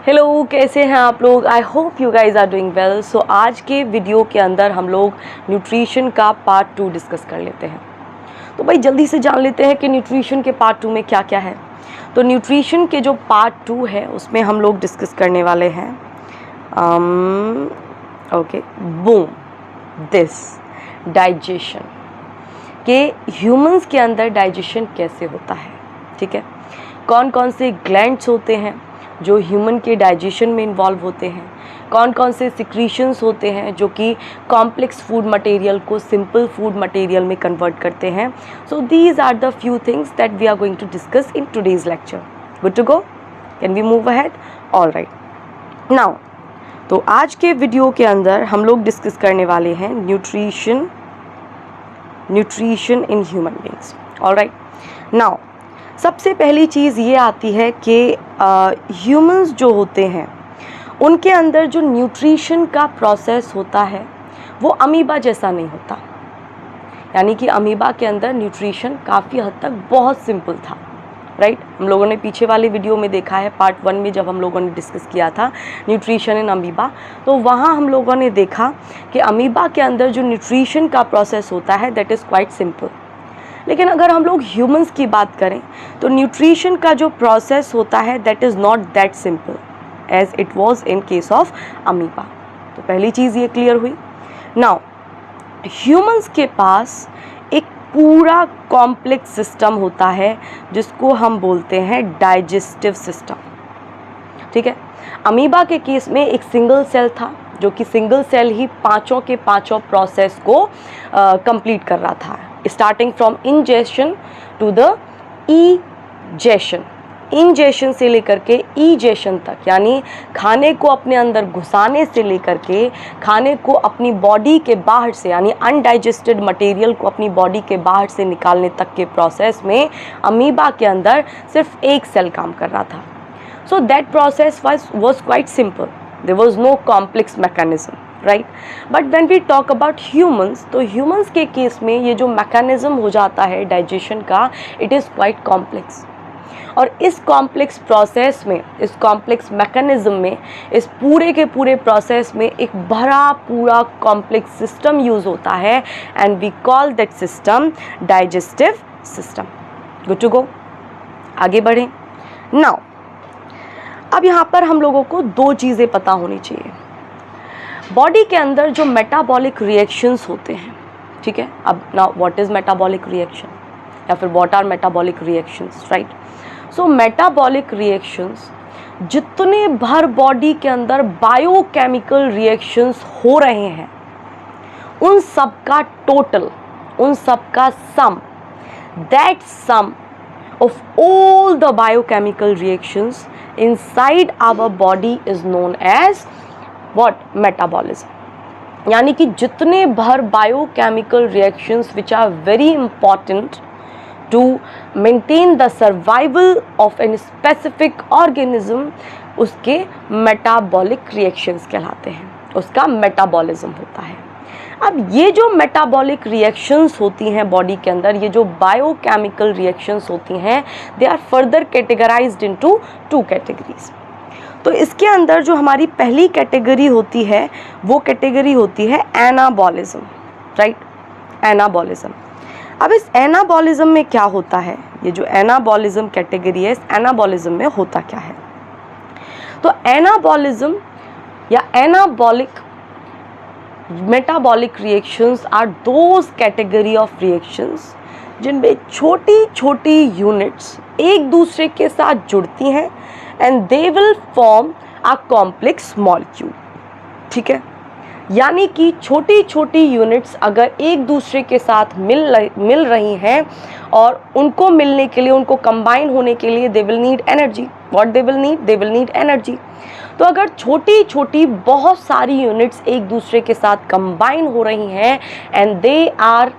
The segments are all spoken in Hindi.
हेलो, कैसे हैं आप लोग। I hope you guys are doing well. So आज के वीडियो के अंदर हम लोग न्यूट्रिशन का पार्ट 2 डिस्कस कर लेते हैं। तो भाई जल्दी से जान लेते हैं कि न्यूट्रिशन के पार्ट 2 में क्या क्या है। तो न्यूट्रिशन के जो पार्ट 2 है उसमें हम लोग डिस्कस करने वाले हैं ओके बूम दिस डाइजेशन के ह्यूमंस के अंदर डाइजेशन कैसे होता है। ठीक है, कौन कौन से ग्लैंड्स होते हैं जो ह्यूमन के डाइजेशन में इन्वॉल्व होते हैं, कौन कौन से सिक्रीशंस होते हैं जो कि कॉम्प्लेक्स फूड मटेरियल को सिंपल फूड मटेरियल में कन्वर्ट करते हैं। So these are the few things that we are going to discuss in today's lecture. Good to go, can we move ahead? All right now, तो आज के वीडियो के अंदर हम लोग डिस्कस करने वाले हैं nutrition in human beings. All right now, सबसे पहली चीज़ ये आती है कि ह्यूमंस जो होते हैं उनके अंदर जो न्यूट्रिशन का प्रोसेस होता है वो अमीबा जैसा नहीं होता। यानी कि अमीबा के अंदर न्यूट्रिशन काफ़ी हद तक बहुत सिंपल था। राइट, हम लोगों ने पीछे वाले वीडियो में देखा है, पार्ट 1 में जब हम लोगों ने डिस्कस किया था न्यूट्रिशन इन अमीबा, तो वहाँ हम लोगों ने देखा कि अमीबा के अंदर जो न्यूट्रिशन का प्रोसेस होता है दैट इज़ क्वाइट सिंपल। लेकिन अगर हम लोग ह्यूमंस की बात करें तो न्यूट्रिशन का जो प्रोसेस होता है that is not that simple as it was in case of amoeba. तो पहली चीज़ ये क्लियर हुई। नाउ, ह्यूमंस के पास एक पूरा कॉम्प्लेक्स सिस्टम होता है जिसको हम बोलते हैं डाइजेस्टिव सिस्टम। ठीक है, अमीबा के केस में एक सिंगल सेल था जो कि सिंगल सेल ही पांचों के पांचों प्रोसेस को कंप्लीट कर रहा था, starting from ingestion to the egestion, ingestion से लेकर के ईजेशन तक, यानी खाने को अपने अंदर घुसाने से लेकर के खाने को अपनी बॉडी के बाहर से, यानी अनडाइजेस्टेड मटेरियल को अपनी बॉडी के बाहर से निकालने तक के प्रोसेस में अमीबा के अंदर सिर्फ एक सेल काम कर रहा था। So that process was quite simple, there was no complex mechanism, right. But when we talk about humans, तो ह्यूमंस के केस में ये जो मैकेनिज्म हो जाता है डाइजेशन का, इट इज़ क्वाइट कॉम्प्लेक्स। और इस कॉम्प्लेक्स प्रोसेस में, इस कॉम्प्लेक्स मैकेनिज्म में, इस पूरे के पूरे प्रोसेस में एक भरा पूरा कॉम्प्लेक्स सिस्टम यूज़ होता है and we call that system digestive system. Good to go, आगे बढ़ें। नाउ, अब यहाँ पर हम लोगों को दो चीज़ें पता होनी चाहिए। बॉडी के अंदर जो मेटाबॉलिक रिएक्शंस होते हैं, ठीक है, अब now what is metabolic reaction या फिर what our metabolic reactions, right. So metabolic reactions जितने भर बॉडी के अंदर बायोकेमिकल रिएक्शंस हो रहे हैं उन सब का टोटल, उन सब का sum, that sum of all the biochemical reactions inside our body is known as what? Metabolism. यानी कि जितने भर biochemical reactions which are very important to maintain the survival of a specific organism, उसके metabolic reactions कहलाते हैं, उसका metabolism होता है। अब ये जो मेटाबॉलिक रिएक्शंस होती हैं बॉडी के अंदर, ये जो बायोकेमिकल रिएक्शंस होती हैं, they are further categorised into 2 categories. तो इसके अंदर जो हमारी पहली कैटेगरी होती है वो कैटेगरी होती है एनाबॉलिज्म, राइट, एनाबॉलिज्म। अब इस एनाबॉलिज्म में क्या होता है, ये जो एनाबॉलिज्म कैटेगरी है, इस एनाबॉलिज्म में होता क्या है? तो एनाबॉलिज्म या anabolic metabolic reactions are those category of reactions जिनमें छोटी छोटी यूनिट्स एक दूसरे के साथ जुड़ती हैं and they will form a complex molecule। ठीक है, यानी कि छोटी छोटी यूनिट्स अगर एक दूसरे के साथ मिल रही हैं और उनको मिलने के लिए, उनको कंबाइन होने के लिए they will need energy। what they will need? they will need energy। तो अगर छोटी छोटी बहुत सारी यूनिट्स एक दूसरे के साथ कंबाइन हो रही हैं and they are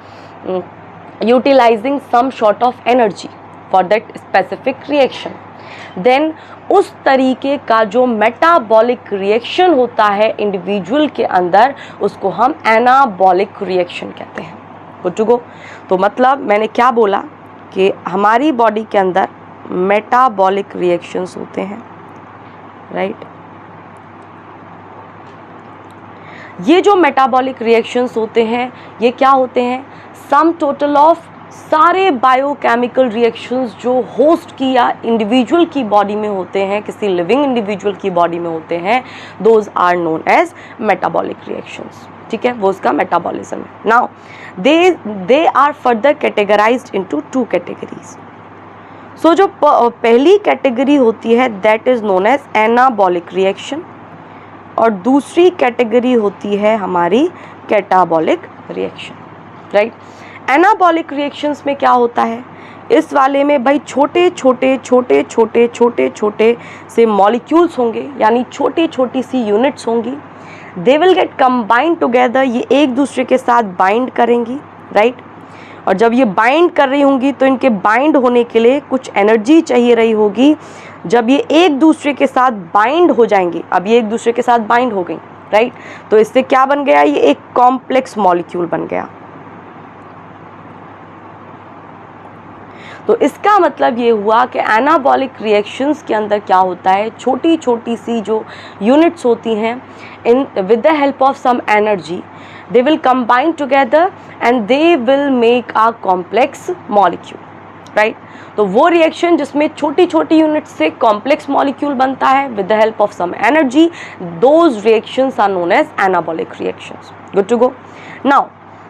utilising some sort of energy for that specific reaction, then उस तरीके का जो मेटाबॉलिक रिएक्शन होता है इंडिविजुअल के अंदर, उसको हम एनाबॉलिक रिएक्शन कहते हैं। Good to go. तो मतलब मैंने क्या बोला कि हमारी बॉडी के अंदर मेटाबॉलिक रिएक्शंस होते हैं, राइट। ये जो मेटाबॉलिक रिएक्शंस होते हैं ये क्या होते हैं, सम टोटल ऑफ सारे बायोकेमिकल रिएक्शंस जो होस्ट की या इंडिविजुअल की बॉडी में होते हैं, किसी लिविंग इंडिविजुअल की बॉडी में होते हैं, those are known as metabolic reactions. ठीक है, वो उसका मेटाबॉलिज्म है। Now they are further categorised into two categories. So जो पहली कैटेगरी होती है that is known as anabolic reaction, और दूसरी कैटेगरी होती है हमारी catabolic reaction, right. Anabolic reactions में क्या होता है, इस वाले में भाई छोटे छोटे से मॉलिक्यूल्स होंगे, यानी छोटी छोटी सी यूनिट्स होंगी। They will get combined together, ये एक दूसरे के साथ बाइंड करेंगी, राइट। और जब ये बाइंड कर रही होंगी तो इनके बाइंड होने के लिए कुछ एनर्जी चाहिए रही होगी। जब ये एक दूसरे के साथ बाइंड हो जाएंगी, अब ये एक दूसरे के साथ बाइंड हो गई, राइट, तो इससे क्या बन गया, ये एक कॉम्प्लेक्स मॉलिक्यूल बन गया। तो इसका मतलब ये हुआ कि एनाबॉलिक रिएक्शंस के अंदर क्या होता है, छोटी छोटी सी जो यूनिट्स होती हैं, in with the help of some energy they will combine together and they will make a complex molecule, right। तो वो रिएक्शन जिसमें छोटी छोटी यूनिट से कॉम्प्लेक्स मॉलिक्यूल बनता है with the help of some energy, those reactions are known as anabolic reactions. Good to go. Now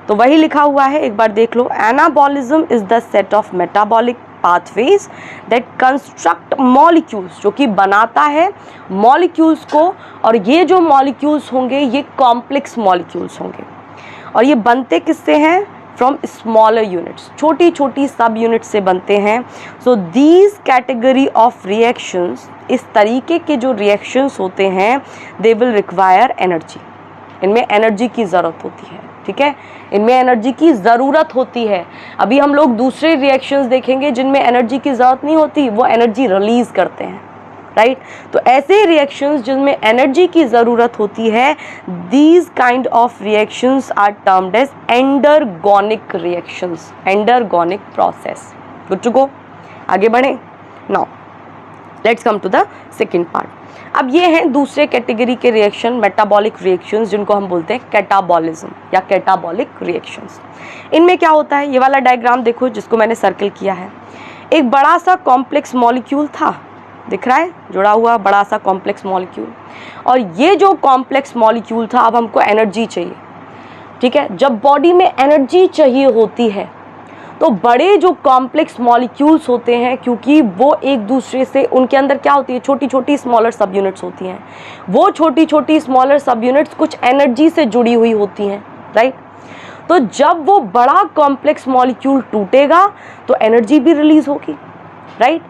तो वही लिखा हुआ है, एक बार देख लो। Anabolism is the set of metabolic pathways that construct molecules, जो कि बनाता है मॉलिक्यूल्स को, और ये जो मॉलिक्यूल्स होंगे ये कॉम्प्लेक्स मॉलिक्यूल्स होंगे, और ये बनते किससे हैं, फ्रॉम स्मॉलर यूनिट्स, छोटी छोटी सब यूनिट्स से बनते हैं। So these category of reactions, इस तरीके के जो रिएक्शंस होते हैं, दे विल रिक्वायर एनर्जी, इनमें एनर्जी की ज़रूरत होती है, ठीक है, इनमें एनर्जी की ज़रूरत होती है। अभी हम लोग दूसरे रिएक्शंस देखेंगे जिनमें एनर्जी की ज़रूरत नहीं होती, वो एनर्जी रिलीज़ करते हैं, राइट। तो ऐसे रिएक्शंस जिनमें एनर्जी की ज़रूरत होती है, these kind of reactions are termed as endergonic reactions, endergonic process. Good to go, आगे बढ़े। Now let's come to the second part. अब ये हैं दूसरे कैटेगरी के रिएक्शन, मेटाबॉलिक रिएक्शंस, जिनको हम बोलते हैं कैटाबॉलिज्म या कैटाबॉलिक रिएक्शंस। इनमें क्या होता है, ये वाला डायग्राम देखो जिसको मैंने सर्कल किया है। एक बड़ा सा कॉम्प्लेक्स मॉलिक्यूल था, दिख रहा है, जुड़ा हुआ बड़ा सा कॉम्प्लेक्स मॉलिक्यूल, और ये जो कॉम्प्लेक्स मॉलिक्यूल था, अब हमको एनर्जी चाहिए, ठीक है। जब बॉडी में एनर्जी चाहिए होती है तो बड़े जो कॉम्प्लेक्स मॉलिक्यूल्स होते हैं, क्योंकि वो एक दूसरे से, उनके अंदर क्या होती है, छोटी छोटी स्मॉलर सब यूनिट्स होती हैं, वो छोटी छोटी स्मॉलर सब यूनिट्स कुछ एनर्जी से जुड़ी हुई होती हैं, राइट। तो जब वो बड़ा कॉम्प्लेक्स मॉलिक्यूल टूटेगा तो एनर्जी भी रिलीज होगी, राइट।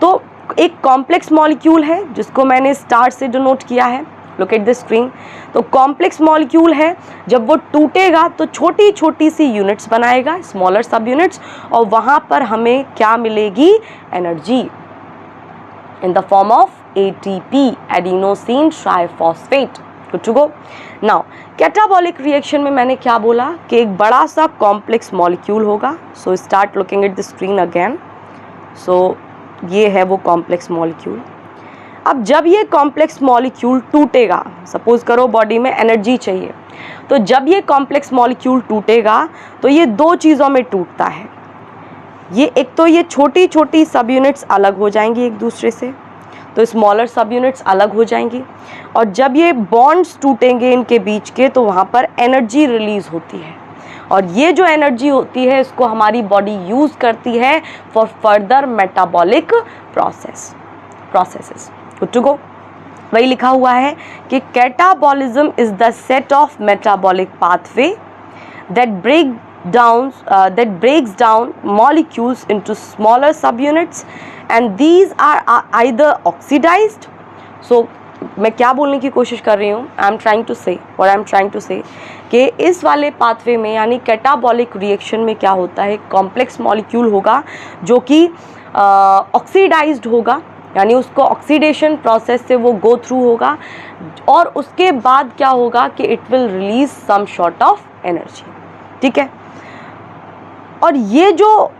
तो एक कॉम्प्लेक्स मॉलिक्यूल है जिसको मैंने स्टार से डिनोट किया है, लुक एट द स्क्रीन। तो कॉम्प्लेक्स मॉलिक्यूल है, जब वो टूटेगा तो छोटी छोटी सी यूनिट्स बनाएगा, स्मॉलर सब यूनिट्स, और वहाँ पर हमें क्या मिलेगी, energy, in the form of ATP, adenosine triphosphate. Good to go. Now catabolic reaction में मैंने क्या बोला कि एक बड़ा सा कॉम्प्लेक्स मॉलिक्यूल होगा। So start looking at the screen again. So ये है वो कॉम्प्लेक्स मॉलिक्यूल। अब जब ये कॉम्प्लेक्स मॉलिक्यूल टूटेगा, सपोज करो बॉडी में एनर्जी चाहिए, तो जब ये कॉम्प्लेक्स मॉलिक्यूल टूटेगा तो ये दो चीज़ों में टूटता है। ये एक तो ये छोटी छोटी सब यूनिट्स अलग हो जाएंगी एक दूसरे से, तो स्मॉलर सब यूनिट्स अलग हो जाएंगी, और जब ये बॉन्ड्स टूटेंगे इनके बीच के तो वहाँ पर एनर्जी रिलीज़ होती है, और ये जो एनर्जी होती है इसको हमारी बॉडी यूज़ करती है for further metabolic processes. Good to go. वही लिखा हुआ है कि catabolism is the set of metabolic pathway that breaks down molecules into smaller subunits and these are either oxidized। so मैं क्या बोलने की कोशिश कर रही हूँ, आई एम ट्राइंग टू से कि इस वाले पाथवे में, यानी कैटाबॉलिक रिएक्शन में क्या होता है, कॉम्प्लेक्स मॉलिक्यूल होगा जो कि ऑक्सीडाइज्ड होगा, यानी उसको ऑक्सीडेशन प्रोसेस से वो गो थ्रू होगा, और उसके बाद क्या होगा कि it will release some sort of energy, ठीक है। और ये जो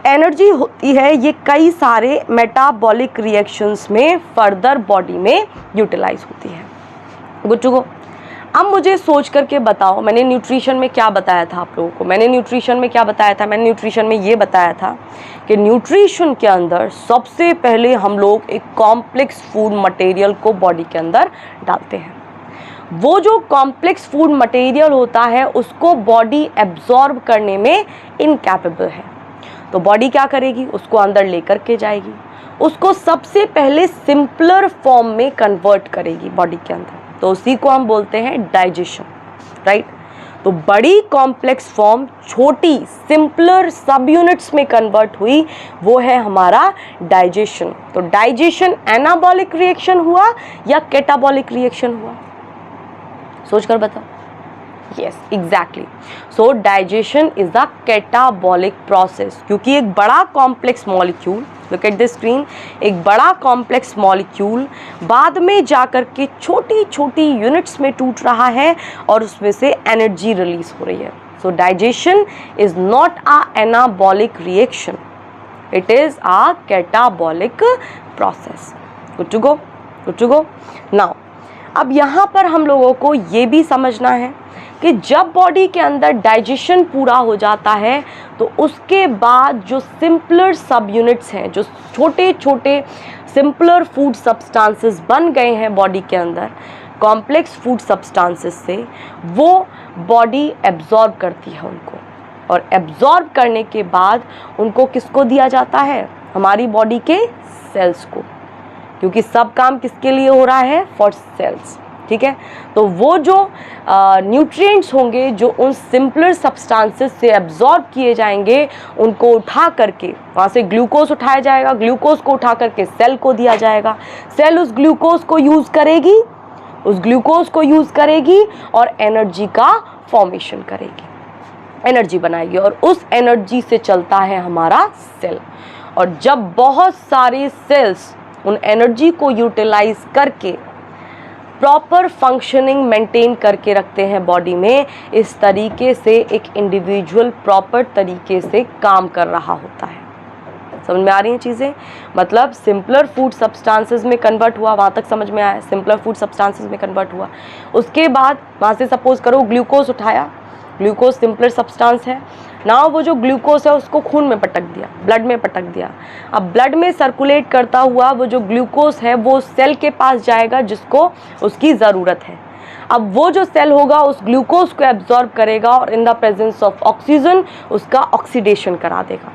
एनर्जी होती है ये कई सारे मेटाबॉलिक रिएक्शंस में फर्दर बॉडी में यूटिलाइज होती है। Good to go. अब मुझे सोच करके बताओ, मैंने न्यूट्रिशन में क्या बताया था आप लोगों को? मैंने न्यूट्रिशन में ये बताया था कि न्यूट्रिशन के अंदर सबसे पहले हम लोग एक कॉम्प्लेक्स फूड मटेरियल को बॉडी के अंदर डालते हैं। वो जो कॉम्प्लेक्स फूड मटेरियल होता है उसको बॉडी एब्जॉर्ब करने में इनकैपेबल है, तो बॉडी क्या करेगी? उसको अंदर लेकर के जाएगी, उसको सबसे पहले सिंपलर फॉर्म में कन्वर्ट करेगी बॉडी के अंदर, तो उसी को हम बोलते हैं डाइजेशन, राइट। तो बड़ी कॉम्प्लेक्स फॉर्म छोटी सिंपलर सब यूनिट्स में कन्वर्ट हुई, वो है हमारा डाइजेशन। तो डाइजेशन एनाबॉलिक रिएक्शन हुआ या कैटाबॉलिक रिएक्शन हुआ? सोच कर बताओ। Yes, exactly. So digestion is the catabolic process, क्योंकि एक बड़ा complex molecule, look at the screen, एक बड़ा कॉम्प्लेक्स मॉलिक्यूल बाद में जाकर के छोटी छोटी यूनिट्स में टूट रहा है और उसमें से एनर्जी रिलीज हो रही है। So digestion is not a anabolic reaction, it is a catabolic process. Good to go, good to go. Now अब यहाँ पर हम लोगों को ये भी समझना है कि जब बॉडी के अंदर डाइजेशन पूरा हो जाता है तो उसके बाद जो सिंपलर सब यूनिट्स हैं, जो छोटे छोटे सिंपलर फूड सब्सटेंसेस बन गए हैं बॉडी के अंदर कॉम्प्लेक्स फूड सब्सटेंसेस से, वो बॉडी एब्जॉर्ब करती है उनको, और एब्जॉर्ब करने के बाद उनको किसको दिया जाता है? हमारी बॉडी के सेल्स को, क्योंकि सब काम किसके लिए हो रहा है? फॉर सेल्स, ठीक है। तो वो जो न्यूट्रिएंट्स होंगे जो उन सिंपलर सब्सटेंसेस से एब्जॉर्ब किए जाएंगे, उनको उठा करके वहाँ से ग्लूकोज उठाया जाएगा, ग्लूकोज को उठा करके सेल को दिया जाएगा, सेल उस ग्लूकोज को यूज़ करेगी, और एनर्जी का फॉर्मेशन करेगी, एनर्जी बनाएगी, और उस एनर्जी से चलता है हमारा सेल। और जब बहुत सारे सेल्स उन एनर्जी को यूटिलाइज करके प्रॉपर फंक्शनिंग मेंटेन करके रखते हैं बॉडी में, इस तरीके से एक इंडिविजुअल प्रॉपर तरीके से काम कर रहा होता है। समझ में आ रही हैं चीज़ें? मतलब सिंपलर फूड सब्सटेंसेस में कन्वर्ट हुआ, वहाँ तक समझ में आया? सिंपलर फूड सब्सटेंसेस में कन्वर्ट हुआ, उसके बाद वहाँ से सपोज करो ग्लूकोज उठाया, ग्लूकोज सिंपलर सब्सटेंस है ना, वो जो ग्लूकोज है उसको खून में पटक दिया, ब्लड में पटक दिया। अब ब्लड में सर्कुलेट करता हुआ वो जो ग्लूकोज है वो सेल के पास जाएगा जिसको उसकी ज़रूरत है। अब वो जो सेल होगा उस ग्लूकोज को एब्जॉर्ब करेगा और in the presence of oxygen उसका ऑक्सीडेशन करा देगा,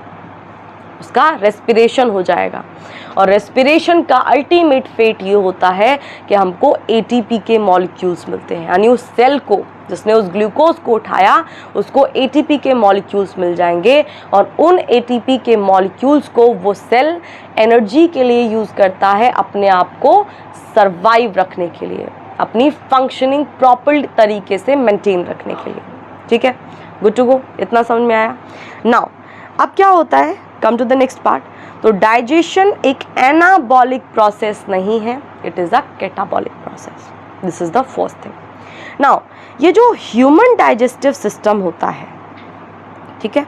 उसका रेस्पिरेशन हो जाएगा। और रेस्पिरेशन का अल्टीमेट फेट ये होता है कि हमको एटीपी के मॉलिक्यूल्स मिलते हैं, यानी उस सेल को जिसने उस ग्लूकोज को उठाया उसको एटीपी के मॉलिक्यूल्स मिल जाएंगे, और उन एटीपी के मॉलिक्यूल्स को वो सेल एनर्जी के लिए यूज़ करता है, अपने आप को सर्वाइव रखने के लिए, अपनी फंक्शनिंग प्रॉपर तरीके से मेंटेन रखने के लिए। ठीक है, गुड टू गो, इतना समझ में आया? नाउ अब क्या होता है, come to the next part. तो डाइजेशन एक एनाबॉलिक प्रोसेस नहीं है, it is a catabolic process. This is the first thing. Now ये जो ह्यूमन डाइजेस्टिव सिस्टम होता है, ठीक है,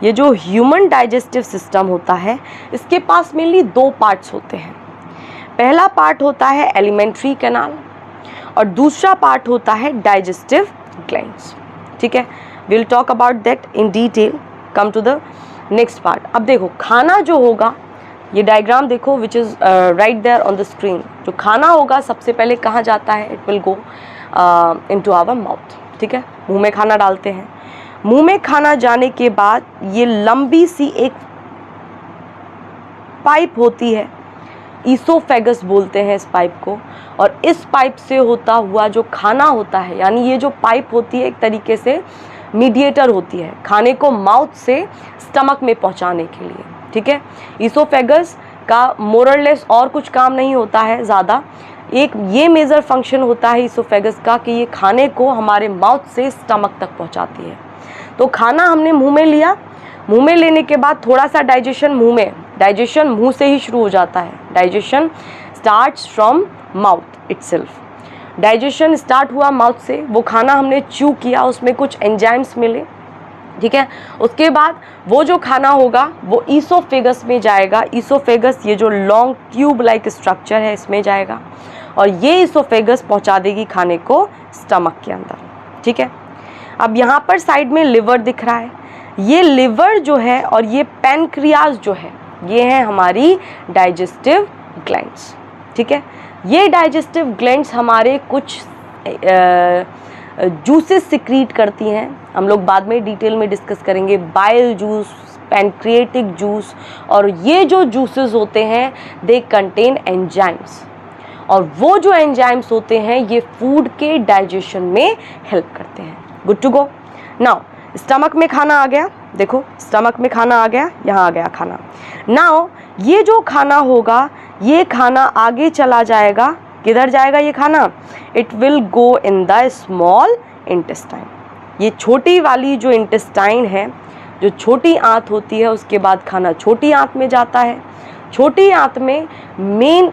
ये जो ह्यूमन डाइजेस्टिव सिस्टम होता है इसके पास मेनली दो पार्ट्स होते हैं। पहला पार्ट होता है एलिमेंट्री कैनाल और दूसरा पार्ट होता है डाइजेस्टिव ग्लैंड्स। ठीक है, will talk about that in detail, come to the next part. अब देखो खाना जो होगा, ये डायग्राम देखो which is right there on the screen. जो खाना होगा सबसे पहले कहाँ जाता है? It will go into our mouth. ठीक है, मुंह में खाना डालते हैं। मुंह में खाना जाने के बाद ये लंबी सी एक पाइप होती है, ईसोफेगस बोलते हैं इस पाइप को, और इस पाइप से होता हुआ जो खाना होता है, यानी ये जो पाइप होती है एक तरीके से मीडिएटर होती है खाने को माउथ से स्टमक में पहुंचाने के लिए। ठीक है, ईसोफेगस का मोरलेस और कुछ काम नहीं होता है ज़्यादा, एक ये मेजर फंक्शन होता है ईसोफेगस का कि ये खाने को हमारे माउथ से स्टमक तक पहुंचाती है। तो खाना हमने मुंह में लिया, मुंह में लेने के बाद थोड़ा सा डाइजेशन मुंह से ही शुरू हो जाता है। Digestion starts from mouth itself. Digestion start हुआ माउथ से, वो खाना हमने च्यू किया, उसमें कुछ एंजाइम्स मिले। ठीक है, उसके बाद वो जो खाना होगा वो ईसोफेगस में जाएगा। ईसोफेगस ये जो लॉन्ग ट्यूब लाइक स्ट्रक्चर है इसमें जाएगा, और ये ईसोफेगस पहुंचा देगी खाने को स्टमक के अंदर, ठीक है। अब यहाँ पर साइड में लिवर दिख रहा है, ये लिवर जो है और ये पैनक्रियाज जो है, ये है हमारी डाइजेस्टिव ग्लैंड्स, ठीक है। ये डाइजेस्टिव ग्लैंड्स हमारे कुछ जूसेस सिक्रीट करती हैं, हम लोग बाद में डिटेल में डिस्कस करेंगे, बाइल जूस, पैनक्रिएटिक जूस, और ये जो जूसेस होते हैं दे कंटेन एंजाइम्स, और वो जो एंजाइम्स होते हैं ये फूड के डाइजेशन में हेल्प करते हैं। Good to go. Now stomach में खाना आ गया, देखो स्टमक में खाना आ गया, यहाँ आ गया खाना। नाउ ये जो खाना होगा, ये खाना आगे चला जाएगा, किधर जाएगा ये खाना? It will go in the small intestine. ये छोटी वाली जो इंटेस्टाइन है, जो छोटी आंत होती है, उसके बाद खाना छोटी आंत में जाता है। छोटी आंत में main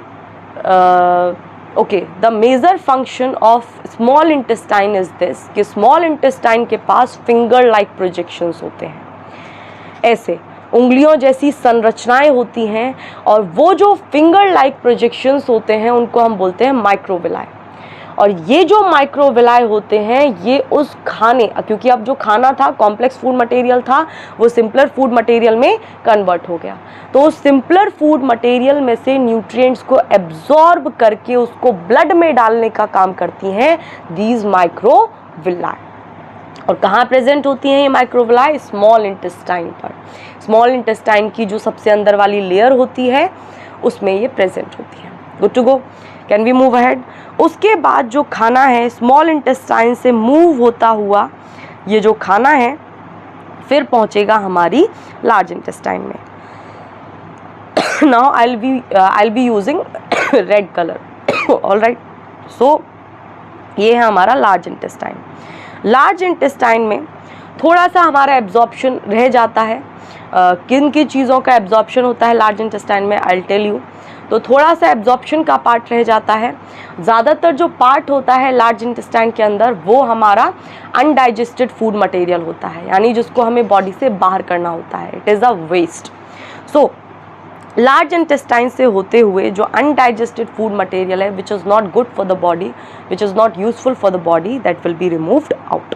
the major function of small intestine is this, कि स्मॉल इंटेस्टाइन के पास फिंगर लाइक प्रोजेक्शंस होते हैं, ऐसे उंगलियों जैसी संरचनाएं होती हैं, और वो जो फिंगर लाइक प्रोजेक्शंस होते हैं उनको हम बोलते हैं माइक्रोविलाई। और ये जो माइक्रोविलाई होते हैं ये उस खाने, क्योंकि अब जो खाना था कॉम्प्लेक्स फूड मटेरियल था, वो सिंपलर फूड मटेरियल में कन्वर्ट हो गया, तो उस सिंपलर फूड मटेरियल में से न्यूट्रिएंट्स को एब्जॉर्ब करके उसको ब्लड में डालने का काम करती हैं दीज माइक्रोविलाई। और कहाँ प्रेजेंट होती हैं ये माइक्रोविलाई? स्मॉल इंटेस्टाइन पर। स्मॉल इंटेस्टाइन की जो सबसे अंदर वाली लेयर होती है उसमें ये प्रेजेंट होती है। Good to go, can we move ahead? उसके बाद जो खाना है स्मॉल इंटेस्टाइन से मूव होता हुआ, ये जो खाना है फिर पहुंचेगा हमारी लार्ज इंटेस्टाइन में। Now I will be using red colour, alright. So ये है हमारा लार्ज इंटेस्टाइन। लार्ज इंटेस्टाइन में थोड़ा सा हमारा एब्जॉर्प्शन रह जाता है। किन किन चीज़ों का एब्जॉर्प्शन होता है लार्ज इंटेस्टाइन में, आई विल टेल यू। तो थोड़ा सा एब्जॉर्प्शन का पार्ट रह जाता है। ज़्यादातर जो पार्ट होता है लार्ज इंटेस्टाइन के अंदर वो हमारा अनडाइजेस्टेड फूड मटेरियल होता है, यानी जिसको हमें बॉडी से बाहर करना होता है, it is a waste. So large intestine से होते हुए जो अनडाइजेस्टेड फूड मटेरियल है which is not good for the body, which is not useful for the body, that will be removed out.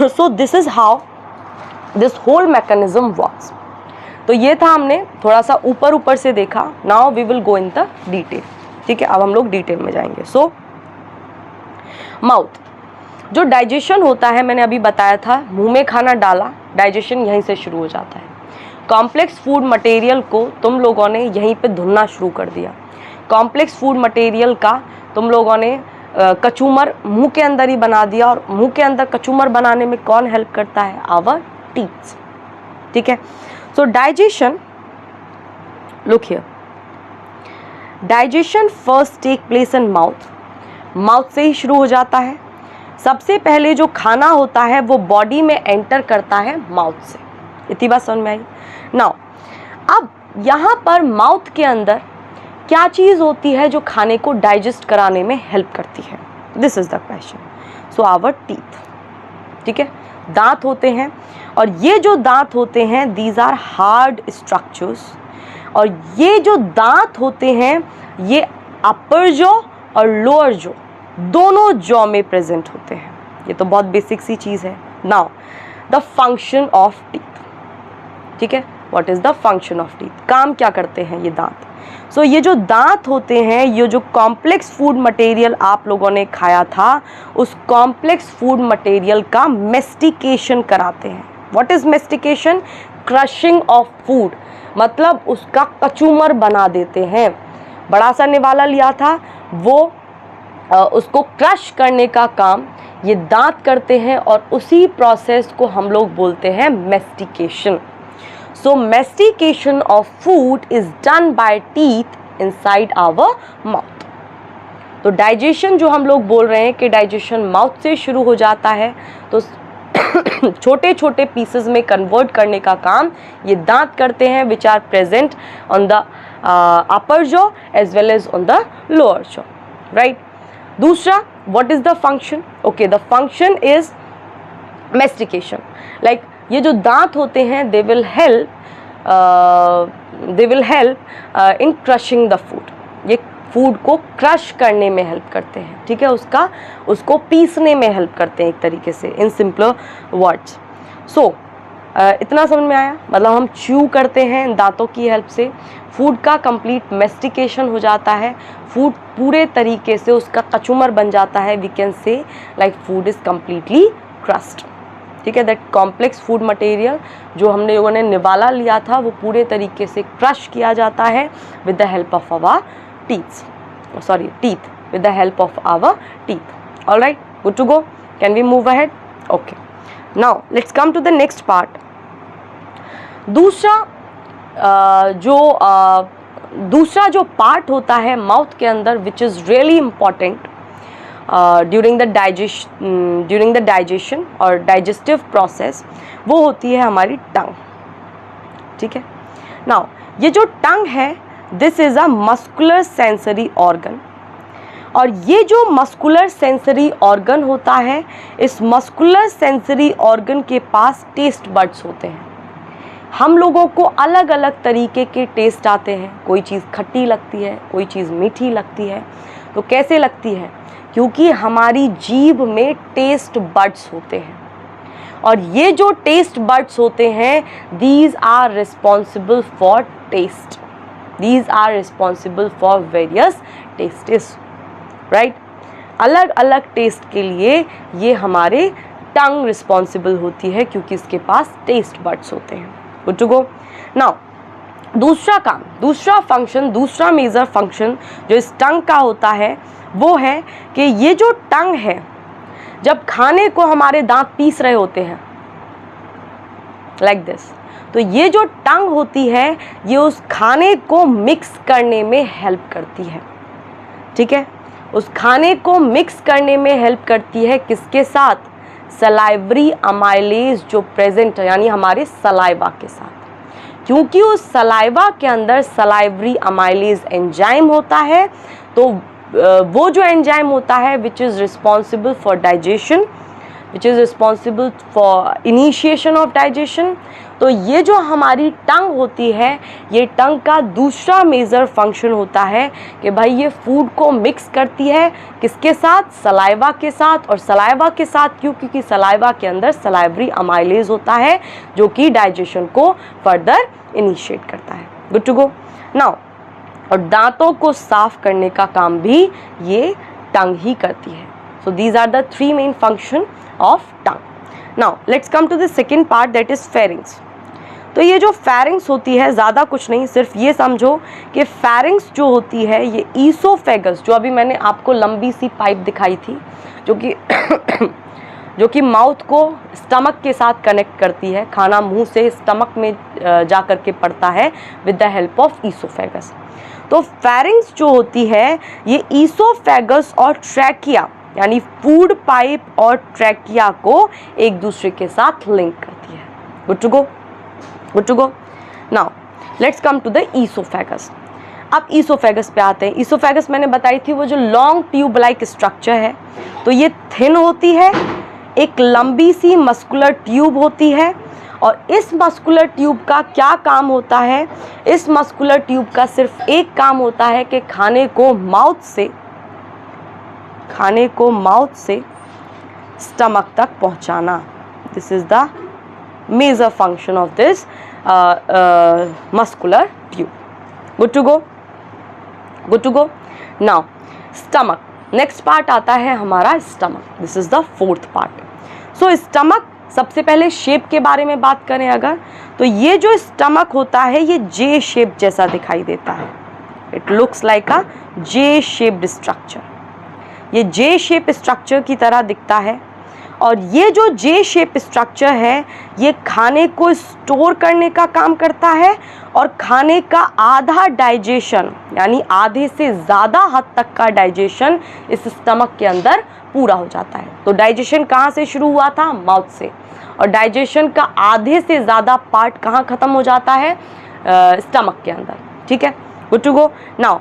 So this is how this whole mechanism works. तो ये था, हमने थोड़ा सा ऊपर ऊपर से देखा। Now we will go in the detail, ठीक है। अब हम लोग डिटेल में जाएंगे। सो माउथ, जो डाइजेशन होता है मैंने अभी बताया था, मुंह में खाना डाला, डाइजेशन यहीं से शुरू हो जाता है। कॉम्प्लेक्स फूड मटेरियल को तुम लोगों ने यहीं पे धुलना शुरू कर दिया। कॉम्प्लेक्स फूड मटेरियल का तुम लोगों ने कचूमर मुंह के अंदर ही बना दिया, और मुंह के अंदर कचूमर बनाने में कौन हेल्प करता है? आवर टीथ, ठीक है। So digestion, look here, digestion first take place in mouth. Mouth से ही शुरू हो जाता है। सबसे पहले जो खाना होता है वो बॉडी में एंटर करता है माउथ से। इतनी बात समझ में आई? नाउ अब यहाँ पर माउथ के अंदर क्या चीज़ होती है जो खाने को डाइजेस्ट कराने में हेल्प करती है? This is the question. So our teeth, ठीक है, दांत होते हैं, और ये जो दांत होते हैं दीज आर हार्ड स्ट्रक्चर्स, और ये जो दांत होते हैं ये अपर जॉ और लोअर जॉ दोनों जॉ में प्रेजेंट होते हैं। ये तो बहुत बेसिक सी चीज़ है। Now the function of teeth, ठीक है, what is the function of teeth? काम क्या करते हैं ये दांत? सो ये जो दांत होते हैं, ये जो कॉम्प्लेक्स फूड मटेरियल आप लोगों ने खाया था, उस कॉम्प्लेक्स फूड मटेरियल का मेस्टिकेशन कराते हैं। What is mastication? Crushing of food, मतलब उसका कचूमर बना देते हैं। बड़ा सा निवाला लिया था, वो उसको क्रश करने का काम ये दांत करते हैं, और उसी प्रोसेस को हम लोग बोलते हैं mastication. So mastication of food is done by teeth inside our mouth. तो डाइजेशन जो हम लोग बोल रहे हैं कि डाइजेशन माउथ से शुरू हो जाता है, तो छोटे छोटे पीसेस में कन्वर्ट करने का काम ये दांत करते हैं, which are present on the upper jaw as well as on the lower jaw, right. दूसरा, what is the function? Okay, the function is mastication. Like ये जो दांत होते हैं they will help in crushing the food. ये फूड को क्रश करने में हेल्प करते हैं, ठीक है, उसको पीसने में हेल्प करते हैं एक तरीके से, इन सिंपलर वर्ड्स। सो इतना समझ में आया, मतलब हम च्यू करते हैं दांतों की हेल्प से, फूड का कंप्लीट मेस्टिकेशन हो जाता है, फूड पूरे तरीके से उसका कचूमर बन जाता है, we can say like food is completely crushed, ठीक है। दैट कॉम्प्लेक्स फूड मटेरियल जो हमने लोगों ने निवाला लिया था वो पूरे तरीके से क्रश किया जाता है with the help of our teeth, with the help of our teeth. All right, good to go. Can we move ahead? Okay. Now let's come to the next part. दूसरा जो पार्ट होता है माउथ के अंदर which is really important during the digestion और डाइजेस्टिव प्रोसेस, वो होती है हमारी टंग, ठीक है। नाउ ये जो टंग है, this is a muscular sensory organ, और ये जो मस्कुलर सेंसरी ऑर्गन होता है, इस मस्कुलर सेंसरी ऑर्गन के पास टेस्ट बड्स होते हैं। हम लोगों को अलग अलग तरीके के टेस्ट आते हैं, कोई चीज़ खट्टी लगती है, कोई चीज़ मीठी लगती है। तो कैसे लगती है? क्योंकि हमारी जीभ में टेस्ट बड्स होते हैं, और ये जो टेस्ट बड्स होते हैं, these are responsible for taste, these are responsible for various tastes, right. अलग अलग टेस्ट के लिए ये हमारे टंग रिस्पॉन्सिबल होती है, क्योंकि इसके पास टेस्ट बड्स होते हैं। Good to go. नाउ दूसरा काम, दूसरा फंक्शन, दूसरा मेजर फंक्शन जो इस टंग का होता है वो है कि ये जो टंग है, जब खाने को हमारे दांत पीस रहे होते हैं लाइक दिस, तो ये जो टंग होती है ये उस खाने को मिक्स करने में हेल्प करती है, ठीक है। उस खाने को मिक्स करने में हेल्प करती है किसके साथ? सलाइवरी अमाइलेज जो प्रेजेंट है, यानी हमारे सलाइवा के साथ, क्योंकि उस सलाइवा के अंदर सलाइवरी अमाइलेज एंजाइम होता है। तो वो जो एंजाइम होता है which is responsible for digestion, which is responsible for initiation of digestion. तो ये जो हमारी टंग होती है, ये टंग का दूसरा मेजर फंक्शन होता है कि भाई ये फूड को मिक्स करती है किसके साथ? सलाइवा के साथ। और सलाइवा के साथ क्यों? क्योंकि सलाइवा के अंदर सलाइवरी अमाइलेज होता है जो कि डाइजेशन को फर्दर इनिशिएट करता है। Good to go. नाउ, और दांतों को साफ करने का काम भी ये टंग ही करती है। So these are the three main function of tongue. Now let's come to the second part, that is pharynx. तो ये जो फेरिंग्स होती है, ज़्यादा कुछ नहीं, सिर्फ ये समझो कि फेरिंग्स जो होती है ये ईसोफेगस, जो अभी मैंने आपको लंबी सी पाइप दिखाई थी जो कि माउथ को स्टमक के साथ कनेक्ट करती है, खाना मुंह से स्टमक में जा कर के पड़ता है with the help of oesophagus. तो फेरिंग्स जो होती है ये ईसोफेगस और ट्रैकिया, यानी फूड पाइप और ट्रैकिया को एक दूसरे के साथ लिंक करती है। Good to go, good to go. Now let's come to the oesophagus. अब ईसोफेगस पे आते हैं। ईसोफेगस मैंने बताई थी वो जो लॉन्ग ट्यूब लाइक स्ट्रक्चर है, तो ये थिन होती है, एक लंबी सी मस्कुलर ट्यूब होती है। और इस मस्कुलर ट्यूब का क्या काम होता है? इस मस्कुलर ट्यूब का सिर्फ एक काम होता है कि खाने को माउथ से स्टमक तक पहुंचाना। This is the major function of this muscular tube. Good to go, good to go. Now stomach, next part आता है हमारा stomach. This is the fourth part. So stomach, सबसे पहले शेप के बारे में बात करें अगर, तो ये जो स्टमक होता है ये जे शेप जैसा दिखाई देता है। It looks like a J shaped structure. ये जे शेप स्ट्रक्चर की तरह दिखता है, और ये जो जे शेप स्ट्रक्चर है ये खाने को स्टोर करने का काम करता है, और खाने का आधा डाइजेशन, यानी आधे से ज़्यादा हद तक का डाइजेशन इस स्टमक के अंदर पूरा हो जाता है। तो डाइजेशन कहाँ से शुरू हुआ था? माउथ से। और डाइजेशन का आधे से ज़्यादा पार्ट कहाँ ख़त्म हो जाता है? स्टमक के अंदर। ठीक है, गुड टू गो। नाउ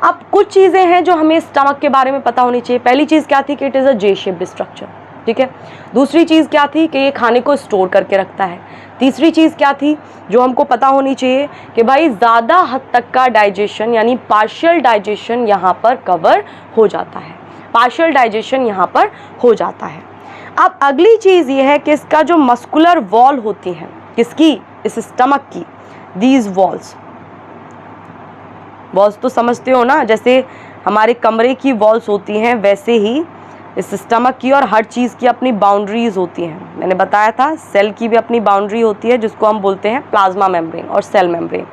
अब कुछ चीज़ें हैं जो हमें स्टमक के बारे में पता होनी चाहिए। पहली चीज़ क्या थी कि it is a J shaped structure. ठीक है। दूसरी चीज़ क्या थी कि ये खाने को स्टोर करके रखता है। तीसरी चीज़ क्या थी जो हमको पता होनी चाहिए कि भाई ज़्यादा हद तक का डाइजेशन यानी पार्शियल डाइजेशन यहाँ पर कवर हो जाता है, पार्शियल डाइजेशन यहाँ पर हो जाता है। अब अगली चीज़ ये है कि इसका जो मस्कुलर वॉल होती है, किसकी, इस स्टमक की, दीज वॉल्स तो समझते हो ना, जैसे हमारे कमरे की वॉल्स होती हैं वैसे ही इस स्टमक की और हर चीज़ की अपनी बाउंड्रीज होती हैं। मैंने बताया था सेल की भी अपनी बाउंड्री होती है जिसको हम बोलते हैं प्लाज्मा मेम्ब्रेन और सेल मेम्ब्रेन,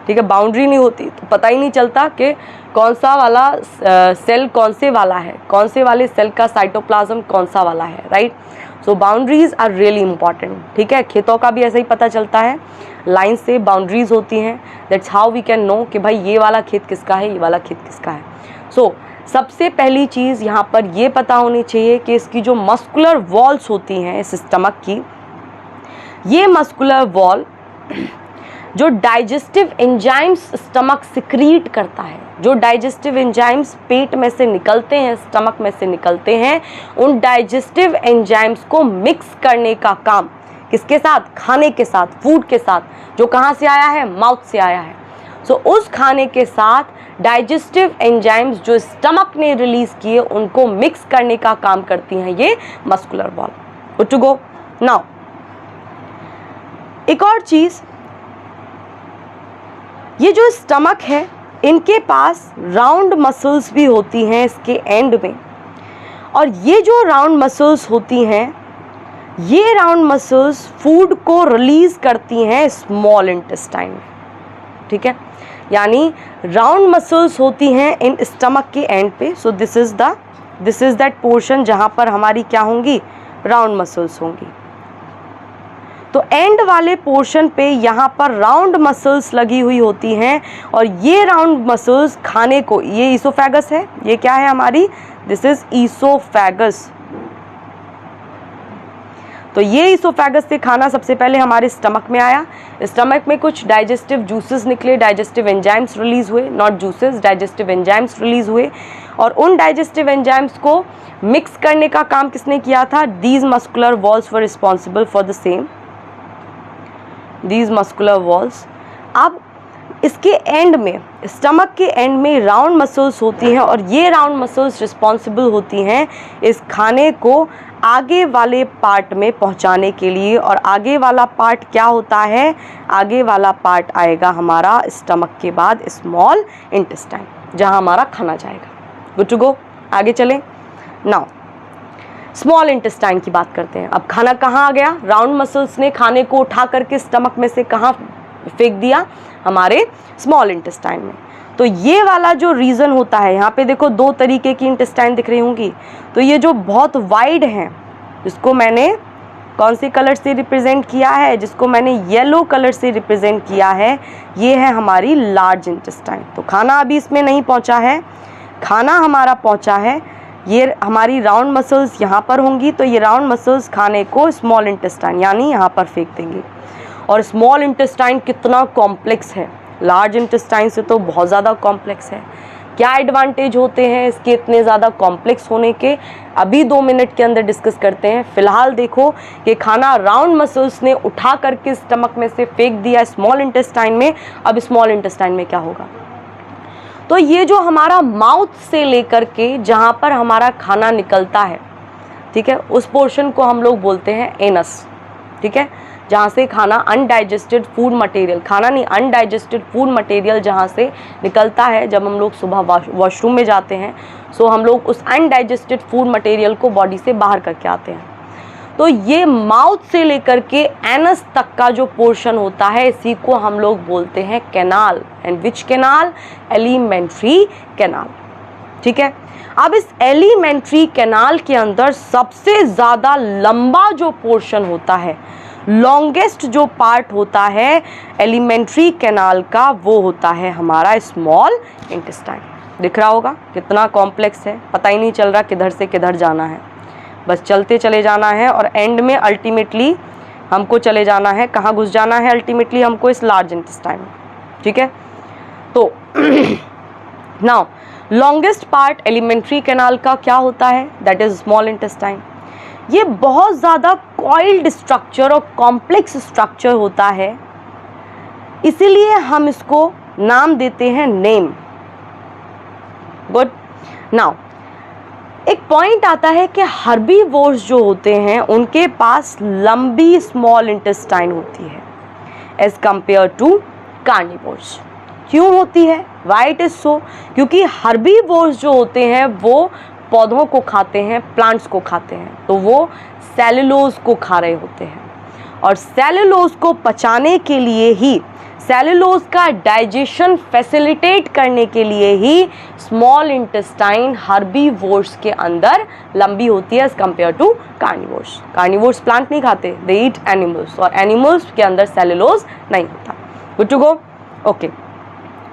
ठीक है। बाउंड्री नहीं होती तो पता ही नहीं चलता कि कौन सा वाला सेल कौन से वाला है, कौन से वाले सेल का साइटोप्लाज्म कौन सा वाला है, right. So boundaries are really important, ठीक है। खेतों का भी ऐसा ही पता चलता है, लाइन से बाउंड्रीज होती हैं, that's how we can know कि भाई ये वाला खेत किसका है, ये वाला खेत किसका है। सो सबसे पहली चीज़ यहाँ पर ये पता होनी चाहिए कि इसकी जो मस्कुलर वॉल्स होती हैं इस स्टमक की, ये मस्कुलर वॉल जो डाइजेस्टिव एंजाइम्स स्टमक सिक्रीट करता है, जो डाइजेस्टिव एंजाइम्स पेट में से निकलते हैं, स्टमक में से निकलते हैं, उन डाइजेस्टिव एंजाइम्स को मिक्स करने का काम किसके साथ, खाने के साथ, फूड के साथ, जो कहाँ से आया है, माउथ से आया है। सो उस खाने के साथ डाइजेस्टिव एंजाइम्स जो स्टमक ने रिलीज किए उनको मिक्स करने का काम करती हैं ये muscular wall. Good to go. Now एक और चीज, ये जो स्टमक है इनके पास राउंड मसल्स भी होती हैं इसके एंड में, और ये जो राउंड मसल्स होती हैं, ये राउंड मसल्स फूड को रिलीज करती हैं स्मॉल इंटेस्टाइन में, ठीक है। यानी राउंड मसल्स होती हैं इन स्टमक के एंड पे। सो दिस इज दैट पोर्शन जहां पर हमारी क्या होंगी, राउंड मसल्स होंगी। तो एंड वाले पोर्शन पे यहाँ पर राउंड मसल्स लगी हुई होती हैं, और ये राउंड मसल्स खाने को, ये ईसोफेगस है, ये क्या है हमारी, दिस इज ईसोफेगस। तो ये ईसोफेगस से खाना सबसे पहले हमारे स्टमक में आया, स्टमक में कुछ डाइजेस्टिव जूसेस निकले, डाइजेस्टिव एंजाइम्स रिलीज हुए, not juices, digestive enzymes release हुए, और उन डाइजेस्टिव एंजाइम्स को मिक्स करने का काम किसने किया था, these muscular walls were responsible for the same, these muscular walls. अब इसके एंड में, स्टमक के एंड में राउंड मसल्स होती हैं, और ये राउंड मसल्स रिस्पॉन्सिबल होती हैं इस खाने को आगे वाले पार्ट में पहुंचाने के लिए। और आगे वाला पार्ट क्या होता है, आगे वाला पार्ट आएगा हमारा स्टमक के बाद स्मॉल इंटेस्टाइन, जहां हमारा खाना जाएगा। गुड टू गो, आगे चलें। नाउ स्मॉल इंटेस्टाइन की बात करते हैं। अब खाना कहाँ आ गया, राउंड मसल्स ने खाने को उठा करके स्टमक में से कहाँ फेंक दिया, हमारे स्मॉल इंटेस्टाइन में। तो ये वाला जो रीजन होता है, यहाँ पे देखो दो तरीके की इंटेस्टाइन दिख रही होंगी। तो ये जो बहुत वाइड हैं, जिसको मैंने कौन सी कलर से रिप्रेजेंट किया है, जिसको मैंने येलो कलर से रिप्रेजेंट किया है, ये है हमारी लार्ज इंटेस्टाइन। तो खाना अभी इसमें नहीं पहुँचा है, खाना हमारा पहुँचा है, ये हमारी राउंड मसल्स यहाँ पर होंगी। तो ये राउंड मसल्स खाने को स्मॉल इंटेस्टाइन यानी यहाँ पर फेंक देंगे। और स्मॉल इंटेस्टाइन कितना कॉम्प्लेक्स है, लार्ज इंटेस्टाइन से तो बहुत ज़्यादा कॉम्प्लेक्स है। क्या एडवांटेज होते हैं इसके इतने ज़्यादा कॉम्प्लेक्स होने के, अभी 2 मिनट के अंदर डिस्कस करते हैं। फिलहाल देखो कि खाना राउंड मसल्स ने उठा करके स्टमक में से फेंक दिया स्मॉल इंटेस्टाइन में। अब स्मॉल इंटेस्टाइन में क्या होगा, तो ये जो हमारा माउथ से लेकर के जहाँ पर हमारा खाना निकलता है, ठीक है, उस पोर्शन को हम लोग बोलते हैं एनस, ठीक है। जहाँ से खाना अनडाइजेस्टेड फूड मटेरियल, खाना नहीं अनडाइजेस्टेड फूड मटेरियल जहाँ से निकलता है, जब हम लोग सुबह वॉशरूम में जाते हैं, सो हम लोग उस अनडाइजेस्टेड फूड मटेरियल को बॉडी से बाहर करके आते हैं। तो ये माउथ से लेकर के एनस तक का जो पोर्शन होता है, इसी को हम लोग बोलते हैं canal. And which canal, alimentary canal, ठीक है। अब इस एलिमेंट्री कैनाल के अंदर सबसे ज़्यादा लंबा जो पोर्शन होता है, लॉन्गेस्ट जो पार्ट होता है एलिमेंट्री कैनाल का, वो होता है हमारा स्मॉल इंटेस्टाइन। दिख रहा होगा कितना कॉम्प्लेक्स है, पता ही नहीं चल रहा किधर से किधर जाना है, बस चलते चले जाना है। और एंड में अल्टीमेटली हमको चले जाना है, कहाँ घुस जाना है अल्टीमेटली हमको, इस लार्ज इंटेस्टाइन में, ठीक है। तो now longest part alimentary canal का क्या होता है, दैट इज स्मॉल इंटेस्टाइन। ये बहुत ज़्यादा कॉइल्ड स्ट्रक्चर और कॉम्प्लेक्स स्ट्रक्चर होता है, इसीलिए हम इसको नाम देते हैं नेम। गुड। नाउ एक पॉइंट आता है कि हर्बीवोर्स जो होते हैं उनके पास लंबी स्मॉल इंटेस्टाइन होती है एज कंपेयर टू कार्निवोर्स। क्यों होती है? Why it is so? क्योंकि हर्बीवोर्स जो होते हैं वो पौधों को खाते हैं, प्लांट्स को खाते हैं, तो वो सेलुलोज को खा रहे होते हैं, और सेलुलोज को पचाने के लिए ही, सेलुलोज का डाइजेशन फैसिलिटेट करने के लिए ही स्मॉल इंटेस्टाइन हर्बीवोर्स के अंदर लंबी होती है as compare to carnivores. Carnivores plant नहीं खाते, दे ईट एनिमल्स, और एनिमल्स के अंदर सेलुलोज नहीं होता। Good to go? Okay.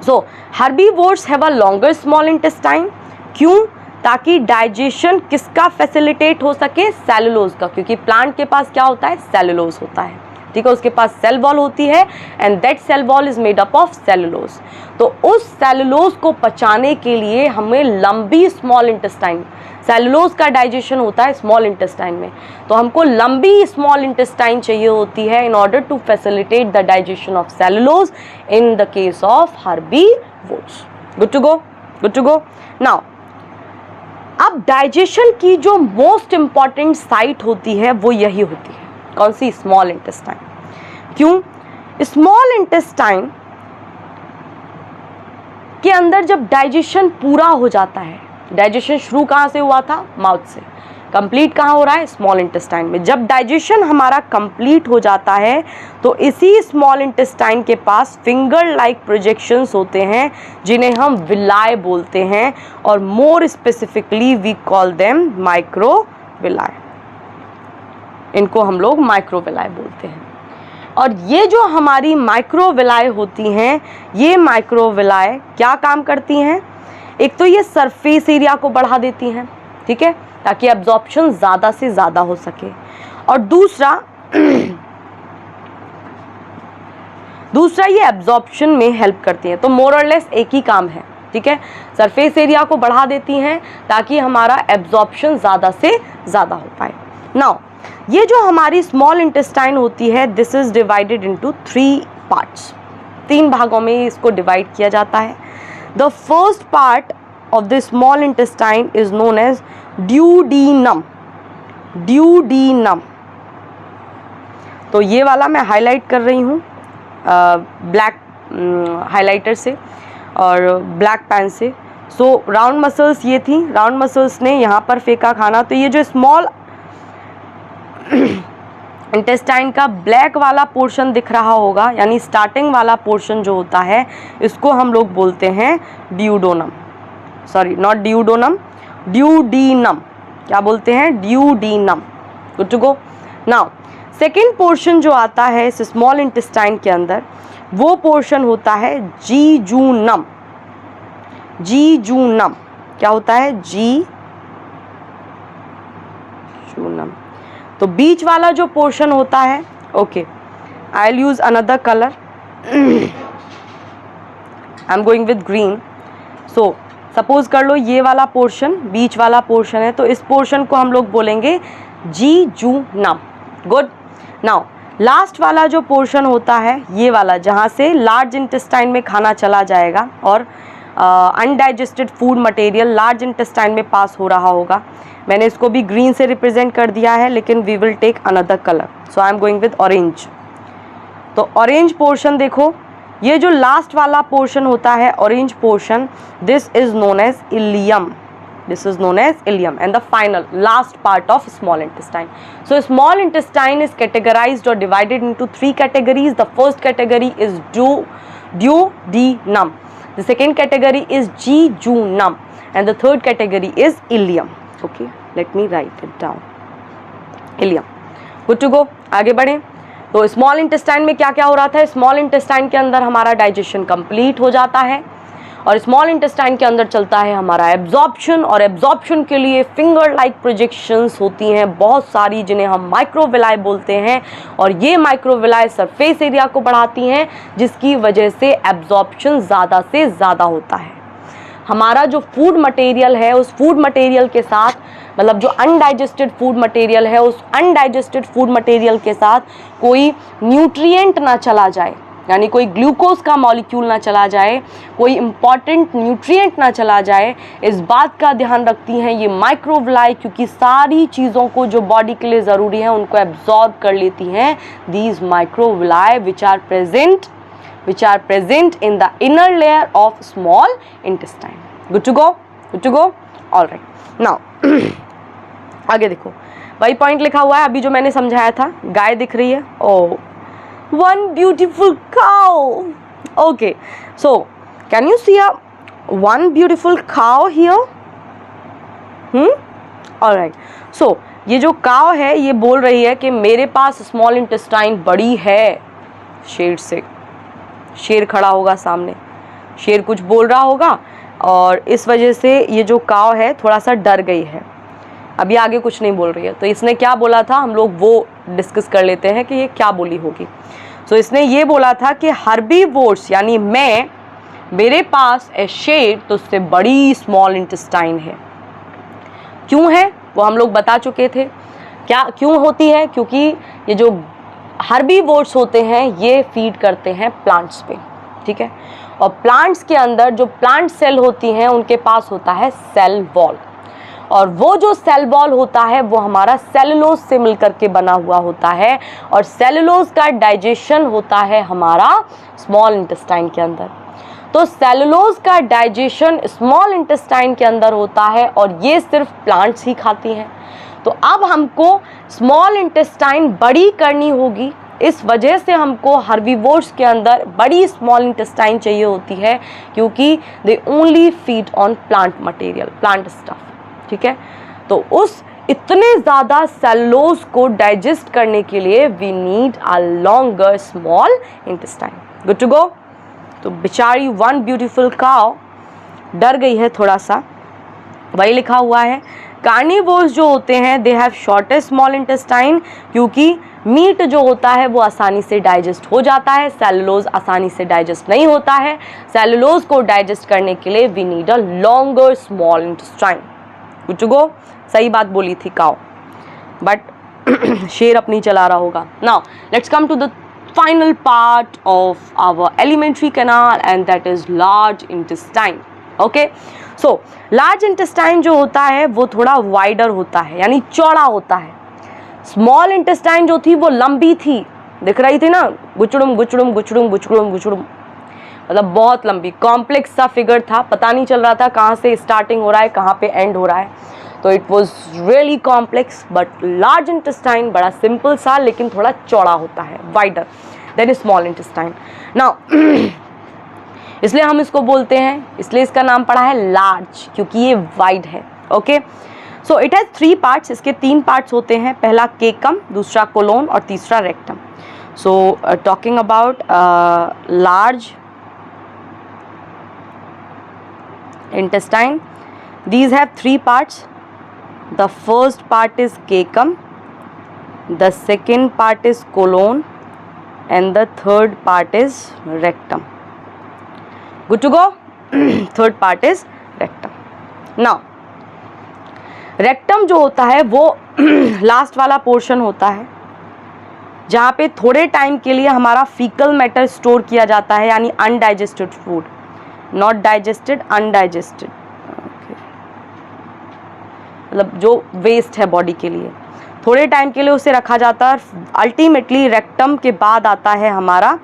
So herbivores have a longer small intestine. क्यों? ताकि डाइजेशन किसका फैसिलिटेट हो सके? सेलुलोज का, क्योंकि प्लांट के पास क्या होता है? सेलुलोज होता है, ठीक है। उसके पास सेल वॉल होती है and that cell wall is made up of cellulose. तो उस सेलुलोज को पचाने के लिए हमें लंबी स्मॉल इंटेस्टाइन, सेलुलोज का डाइजेशन होता है स्मॉल इंटेस्टाइन में, तो हमको लंबी स्मॉल इंटेस्टाइन चाहिए होती है in order to facilitate the digestion of cellulose in the case of herbivores. Good to go? Good to go? Now अब डाइजेशन की जो मोस्ट इंपॉर्टेंट साइट होती है वो यही होती है। कौन सी? Small intestine. क्यों? स्मॉल इंटेस्टाइन के अंदर जब डाइजेशन पूरा हो जाता है, डाइजेशन शुरू कहाँ से हुआ था? माउथ से। कंप्लीट कहाँ हो रहा है? स्मॉल इंटेस्टाइन में। जब डाइजेशन हमारा कंप्लीट हो जाता है तो इसी स्मॉल इंटेस्टाइन के पास फिंगर लाइक प्रोजेक्शंस होते हैं जिन्हें हम विलाय बोलते हैं, और more specifically we call them microvilli. इनको हम लोग माइक्रोविलाय बोलते हैं। और ये जो हमारी माइक्रोविलाय होती हैं, ये माइक्रोविलाय क्या काम करती हैं? एक तो ये सरफेस एरिया को बढ़ा देती हैं, ठीक है, ताकि एब्जॉर्प्शन ज़्यादा से ज़्यादा हो सके, और दूसरा ये एब्जॉर्प्शन में हेल्प करती हैं। तो मोर और लेस एक ही काम है, ठीक है। सरफेस एरिया को बढ़ा देती हैं ताकि हमारा एब्जॉर्प्शन ज़्यादा से ज़्यादा हो पाए। नाउ ये जो हमारी स्मॉल इंटेस्टाइन होती है, this is divided into 3 parts. 3 भागों में इसको डिवाइड किया जाता है। The first part of the small intestine is known as duodenum. Duodenum, तो ये वाला मैं हाईलाइट कर रही हूँ ब्लैक हाइलाइटर से और ब्लैक पेन से। सो राउंड मसल्स ये थी, राउंड मसल्स ने यहाँ पर फेंका खाना। तो ये जो स्मॉल इंटेस्टाइन का ब्लैक वाला पोर्शन दिख रहा होगा, यानी स्टार्टिंग वाला पोर्शन जो होता है, इसको हम लोग बोलते हैं duodonum. Sorry, not duodonum, duodenum. क्या बोलते हैं? Duodenum. Good to go? Now second portion जो आता है इस स्मॉल इंटेस्टाइन के अंदर, वो पोर्शन होता है जीजूनम। जीजूनम क्या होता है? जीजूनम। तो बीच वाला जो पोर्शन होता है, okay, I will use another colour, I am going with green. So suppose कर लो ये वाला पोर्शन बीच वाला पोर्शन है, तो इस पोर्शन को हम लोग बोलेंगे जीजूनम। गुड। नाउ लास्ट वाला जो पोर्शन होता है, ये वाला, जहाँ से लार्ज इंटेस्टाइन में खाना चला जाएगा और undigested food material large intestine में पास हो रहा होगा। मैंने इसको भी ग्रीन से रिप्रेजेंट कर दिया है, लेकिन we will take another colour. So I am going with orange. तो ऑरेंज पोर्शन देखो, ये जो लास्ट वाला पोर्शन होता है orange portion, this is known as ileum. This is known as ileum, and the final last part of small intestine. So small intestine is categorized or divided into 3 categories. The first category is duodenum. The second category is jejunum, and the third category is ileum. Okay, let me write it down. Ileum. Good to go? आगे बढ़ें। तो स्मॉल इंटेस्टाइन में क्या क्या हो रहा था? स्मॉल इंटेस्टाइन के अंदर हमारा डाइजेशन कंप्लीट हो जाता है और स्मॉल इंटेस्टाइन के अंदर चलता है हमारा एब्जॉर्प्शन, और एब्जॉर्प्शन के लिए फिंगर लाइक प्रोजेक्शंस होती हैं बहुत सारी, जिन्हें हम माइक्रोविलाय बोलते हैं, और ये माइक्रोविलाय सरफेस एरिया को बढ़ाती हैं, जिसकी वजह से एब्जॉर्प्शन ज़्यादा से ज़्यादा होता है। हमारा जो फूड मटेरियल है उस फूड मटेरियल के साथ, मतलब जो अनडाइजेस्टेड फूड मटेरियल है उस अनडाइजेस्टेड फूड मटेरियल के साथ कोई न्यूट्रिएंट ना चला जाए, यानी कोई ग्लूकोज का मॉलिक्यूल ना चला जाए, कोई इंपॉर्टेंट न्यूट्रिएंट ना चला जाए, इस बात का ध्यान रखती हैं ये माइक्रोविलाई, क्योंकि सारी चीज़ों को जो बॉडी के लिए ज़रूरी है उनको एब्जॉर्ब कर लेती हैं these microvilli which are present in the inner layer of small intestine. Good to go, good to go, all right. Now आगे देखो, वही पॉइंट लिखा हुआ है अभी जो मैंने समझाया था, गाय दिख रही है, ओ one beautiful cow. Okay, so can you see one beautiful cow here? All right, so ये जो काव है ये बोल रही है कि मेरे पास स्मॉल इंटेस्टाइन बड़ी है। शेर से, शेर खड़ा होगा सामने, शेर कुछ बोल रहा होगा और इस वजह से ये जो काव है थोड़ा सा डर गई है, अभी आगे कुछ नहीं बोल रही है। तो इसने क्या बोला था, हम लोग वो डिस्कस कर लेते हैं कि ये क्या बोली होगी। तो इसने ये बोला था कि हर्बीवोर्स यानी मैं, मेरे पास ए शेर तो उससे बड़ी स्मॉल इंटेस्टाइन है। क्यों है वो हम लोग बता चुके थे, क्या क्यों होती है, क्योंकि ये जो हर्बीवोर्स होते हैं ये फीड करते हैं प्लांट्स पे, ठीक है। और प्लांट्स के अंदर जो प्लांट सेल होती हैं उनके पास होता है सेल वॉल, और वो जो सेल वॉल होता है वो हमारा सेलुलोज से मिलकर के बना हुआ होता है, और सेलुलोज का डाइजेशन होता है हमारा स्मॉल इंटेस्टाइन के अंदर। तो सेलुलोज का डाइजेशन स्मॉल इंटेस्टाइन के अंदर होता है और ये सिर्फ प्लांट्स ही खाती हैं। तो अब हमको स्मॉल इंटेस्टाइन बड़ी करनी होगी, इस वजह से हमको हर्बीवोर्स के अंदर बड़ी स्मॉल इंटेस्टाइन चाहिए होती है, क्योंकि they only feed on plant material, plant stuff, ठीक है। तो उस इतने ज़्यादा सेलुलोज को डाइजेस्ट करने के लिए we need a longer small intestine. Good to go. तो बेचारी वन ब्यूटीफुल काउ डर गई है थोड़ा सा, वही लिखा हुआ है। कार्निवोर्स जो होते हैं they have shortest small intestine, क्योंकि मीट जो होता है वो आसानी से डाइजेस्ट हो जाता है, सेलुलोज आसानी से डाइजेस्ट नहीं होता है। सेलुलोज को डाइजेस्ट करने के लिए we need a longer small intestine. Good to go. सही बात बोली थी काउ, बट शेर अपनी चला रहा होगा। Now let's come to the final part of our alimentary canal, and that is large intestine. Okay, so large intestine जो होता है वो थोड़ा wider होता है, यानी चौड़ा होता है। small intestine जो थी वो लंबी थी, दिख रही थी ना, गुचड़ुम गुचड़ुम गुचड़ुम गुचड़ुम गुचड़ुम, मतलब बहुत लंबी, कॉम्प्लेक्स सा फिगर था, पता नहीं चल रहा था कहाँ से स्टार्टिंग हो रहा है कहाँ पे एंड हो रहा है। तो it was really complex, but large intestine बड़ा सिंपल सा लेकिन थोड़ा चौड़ा होता है, wider than small intestine. Now इसलिए हम इसको बोलते हैं, इसलिए इसका नाम पड़ा है लार्ज, क्योंकि ये वाइड है। Okay, so it has 3 parts, इसके 3 पार्ट्स होते हैं, पहला केकम, दूसरा कोलोन और तीसरा rectum. So talking about large intestine, these have 3 parts. The first part is cecum, the second part is colon, and the third part is rectum. Good to go. Third part is rectum. Now rectum जो होता है वो लास्ट वाला पोर्शन होता है, जहाँ पे थोड़े टाइम के लिए हमारा फीकल मैटर स्टोर किया जाता है, यानी undigested food, not digested, undigested, मतलब जो वेस्ट है बॉडी के लिए, थोड़े टाइम के लिए उसे रखा जाता है। अल्टीमेटली रेक्टम के बाद आता है हमारा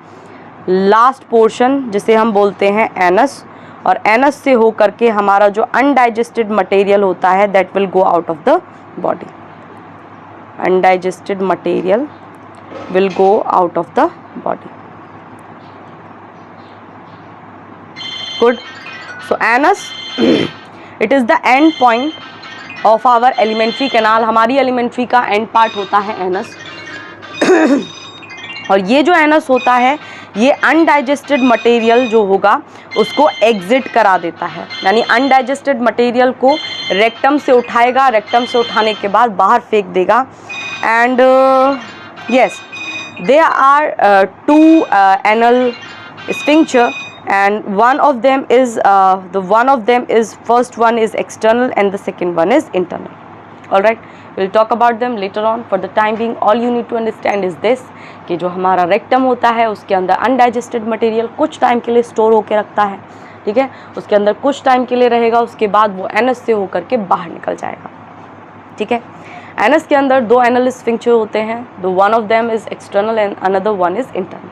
लास्ट पोर्शन जिसे हम बोलते हैं एनस, और एनस से हो करके हमारा जो अनडाइजेस्टेड मटेरियल होता है that will go out of the body, undigested material will go out of the body. Good. So anus, it is the end point of our alimentary canal. हमारी alimentary का end part होता है anus। और ये जो anus होता है ये undigested material जो होगा उसको exit करा देता है, यानी undigested material को rectum से उठाएगा, rectum से उठाने के बाद बाहर फेंक देगा। And yes, there are 2 anal sphincter and one of them is first one is external and the second one is internal. All right, we'll talk about them later on. For the time being, all you need to understand is this कि जो हमारा रेक्टम होता है उसके अंदर अनडाइजेस्टेड मटेरियल कुछ टाइम के लिए स्टोर होकर रखता है, ठीक है, उसके अंदर कुछ टाइम के लिए रहेगा, उसके बाद वो एनस से होकर के बाहर निकल जाएगा, ठीक है। एनस के अंदर दो एनल स्फिंक्टर होते हैं, the one of them is external and another one is internal.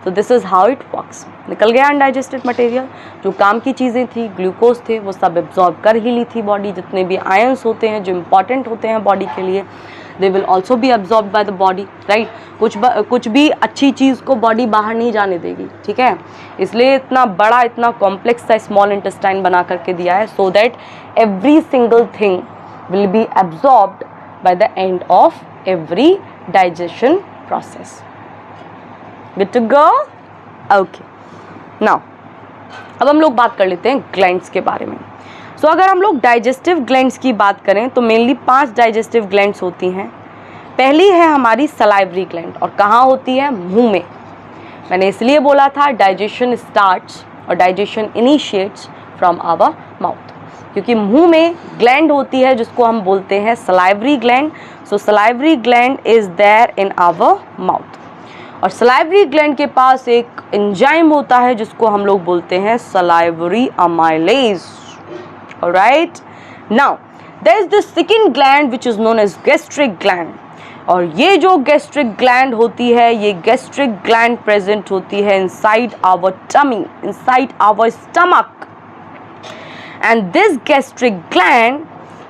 तो this is how it works. निकल गया अनडाइजेस्टेड मटेरियल, जो काम की चीज़ें थी, ग्लूकोज थे, वो सब एब्जॉर्ब कर ही ली थी बॉडी। जितने भी आयंस होते हैं जो इंपॉर्टेंट होते हैं बॉडी के लिए, दे will also be absorb by the body, right. कुछ भी अच्छी चीज़ को बॉडी बाहर नहीं जाने देगी, ठीक है, इसलिए इतना बड़ा, इतना कॉम्प्लेक्स सा स्मॉल इंटेस्टाइन बना करके दिया है, so that every single thing will be absorbed by the end of every digestion process. Good to go? Okay. Now, अब हम लोग बात कर लेते हैं ग्लैंड्स के बारे में। सो अगर हम लोग डाइजेस्टिव ग्लैंड्स की बात करें तो मेनली 5 डाइजेस्टिव ग्लैंड्स होती हैं। पहली है हमारी सलाइवरी ग्लैंड, और कहाँ होती है? मुंह में। मैंने इसलिए बोला था डाइजेशन स्टार्ट्स और digestion initiates from our mouth, क्योंकि मुंह में ग्लैंड होती है जिसको हम बोलते हैं salivary gland. So salivary gland is there in our mouth, और सलाइवरी ग्लैंड के पास एक एंजाइम होता है जिसको हम लोग बोलते हैं salivary amylase. Alright, now there is the second gland which is known as gastric gland, और ये जो गैस्ट्रिक ग्लैंड होती है, ये गैस्ट्रिक ग्लैंड प्रेजेंट होती है inside our tummy, inside our stomach, and this gastric gland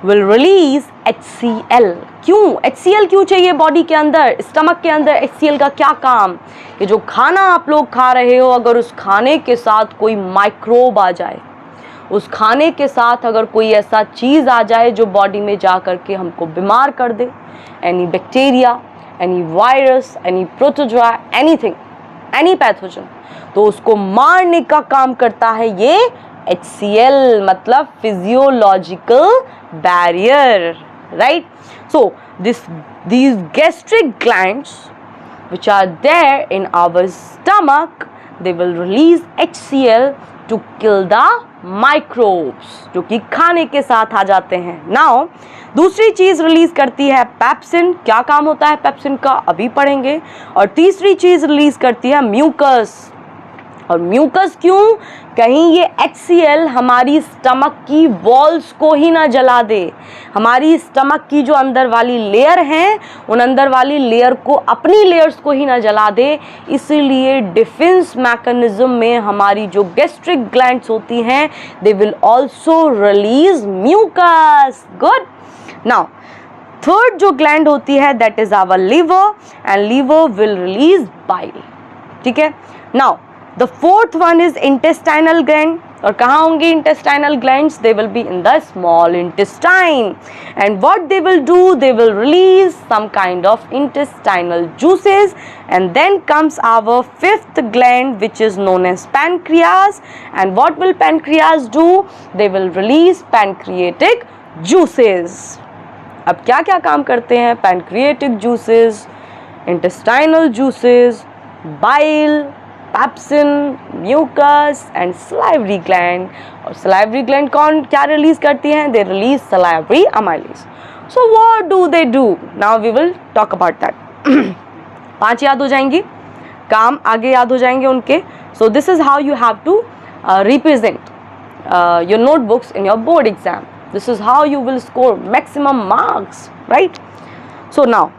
will release HCl। क्यों HCl क्यों चाहिए बॉडी के अंदर, स्टमक के अंदर? HCl का क्या काम? ये जो खाना आप लोग खा रहे हो, अगर उस खाने के साथ कोई माइक्रोब आ जाए, उस खाने के साथ अगर कोई ऐसा चीज़ आ जाए जो बॉडी में जा कर के हमको बीमार कर दे, any bacteria, any virus, any protozoa, anything, any pathogen, तो उसको मारने का काम करता है ये HCl, मतलब physiological barrier, right? So these gastric glands which are there in our stomach, they will release HCl to kill the microbes, जो कि खाने के साथ आ जाते हैं। Now दूसरी चीज़ रिलीज करती है पेप्सिन। क्या काम होता है पेप्सिन का, अभी पढ़ेंगे। और तीसरी चीज़ रिलीज करती है म्यूकस। और म्यूकस क्यों? कहीं ये HCl हमारी स्टमक की वॉल्स को ही ना जला दे, हमारी स्टमक की जो अंदर वाली लेयर हैं उन अंदर वाली लेयर को, अपनी लेयर्स को ही ना जला दे। इसीलिए डिफेंस मैकेनिज्म में हमारी जो गैस्ट्रिक ग्लैंड्स होती हैं, they will also release mucus. Good. Now third जो ग्लैंड होती है that is our liver, and liver will release bile, ठीक है। Now the fourth one is intestinal gland, और कहाँ होंगे intestinal glands? They will be in the small intestine, and what they will do, they will release some kind of intestinal juices, and then comes our fifth gland which is known as pancreas, and what will pancreas do? They will release pancreatic juices। अब क्या क्या काम करते हैं pancreatic juices, intestinal juices, bile, pepsin, mucus and salivary gland. और सलाइवरी ग्लैंड कौन क्या रिलीज करती हैं? They release salivary amylase. So what do they do? Now we will talk about that. 5 याद हो जाएंगी, काम आगे याद हो जाएंगे उनके। So this is how you have to represent your notebooks in your board exam. This is how you will score maximum marks, right? So now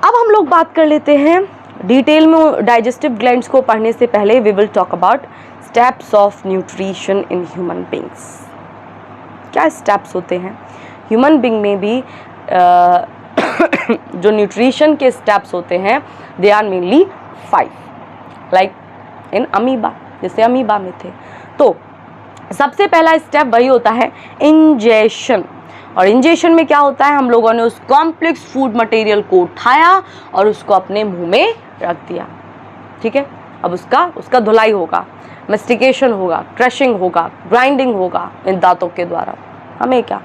अब हम लोग बात कर लेते हैं डिटेल में डाइजेस्टिव ग्लैंड्स को पढ़ने से पहले we will talk about steps of nutrition in human beings. क्या स्टेप्स होते हैं ह्यूमन बींग में भी? जो न्यूट्रिशन के स्टेप्स होते हैं they are mainly 5, like in amoeba, जैसे अमीबा में थे। तो सबसे पहला स्टेप वही होता है इंजेशन। और इंजेशन में क्या होता है? हम लोगों ने उस कॉम्प्लेक्स फूड मटेरियल को उठाया और उसको अपने मुंह में रख दिया, ठीक है। अब उसका धुलाई होगा, मेस्टिकेशन होगा, क्रशिंग होगा, ग्राइंडिंग होगा इन दांतों के द्वारा। हमें क्या,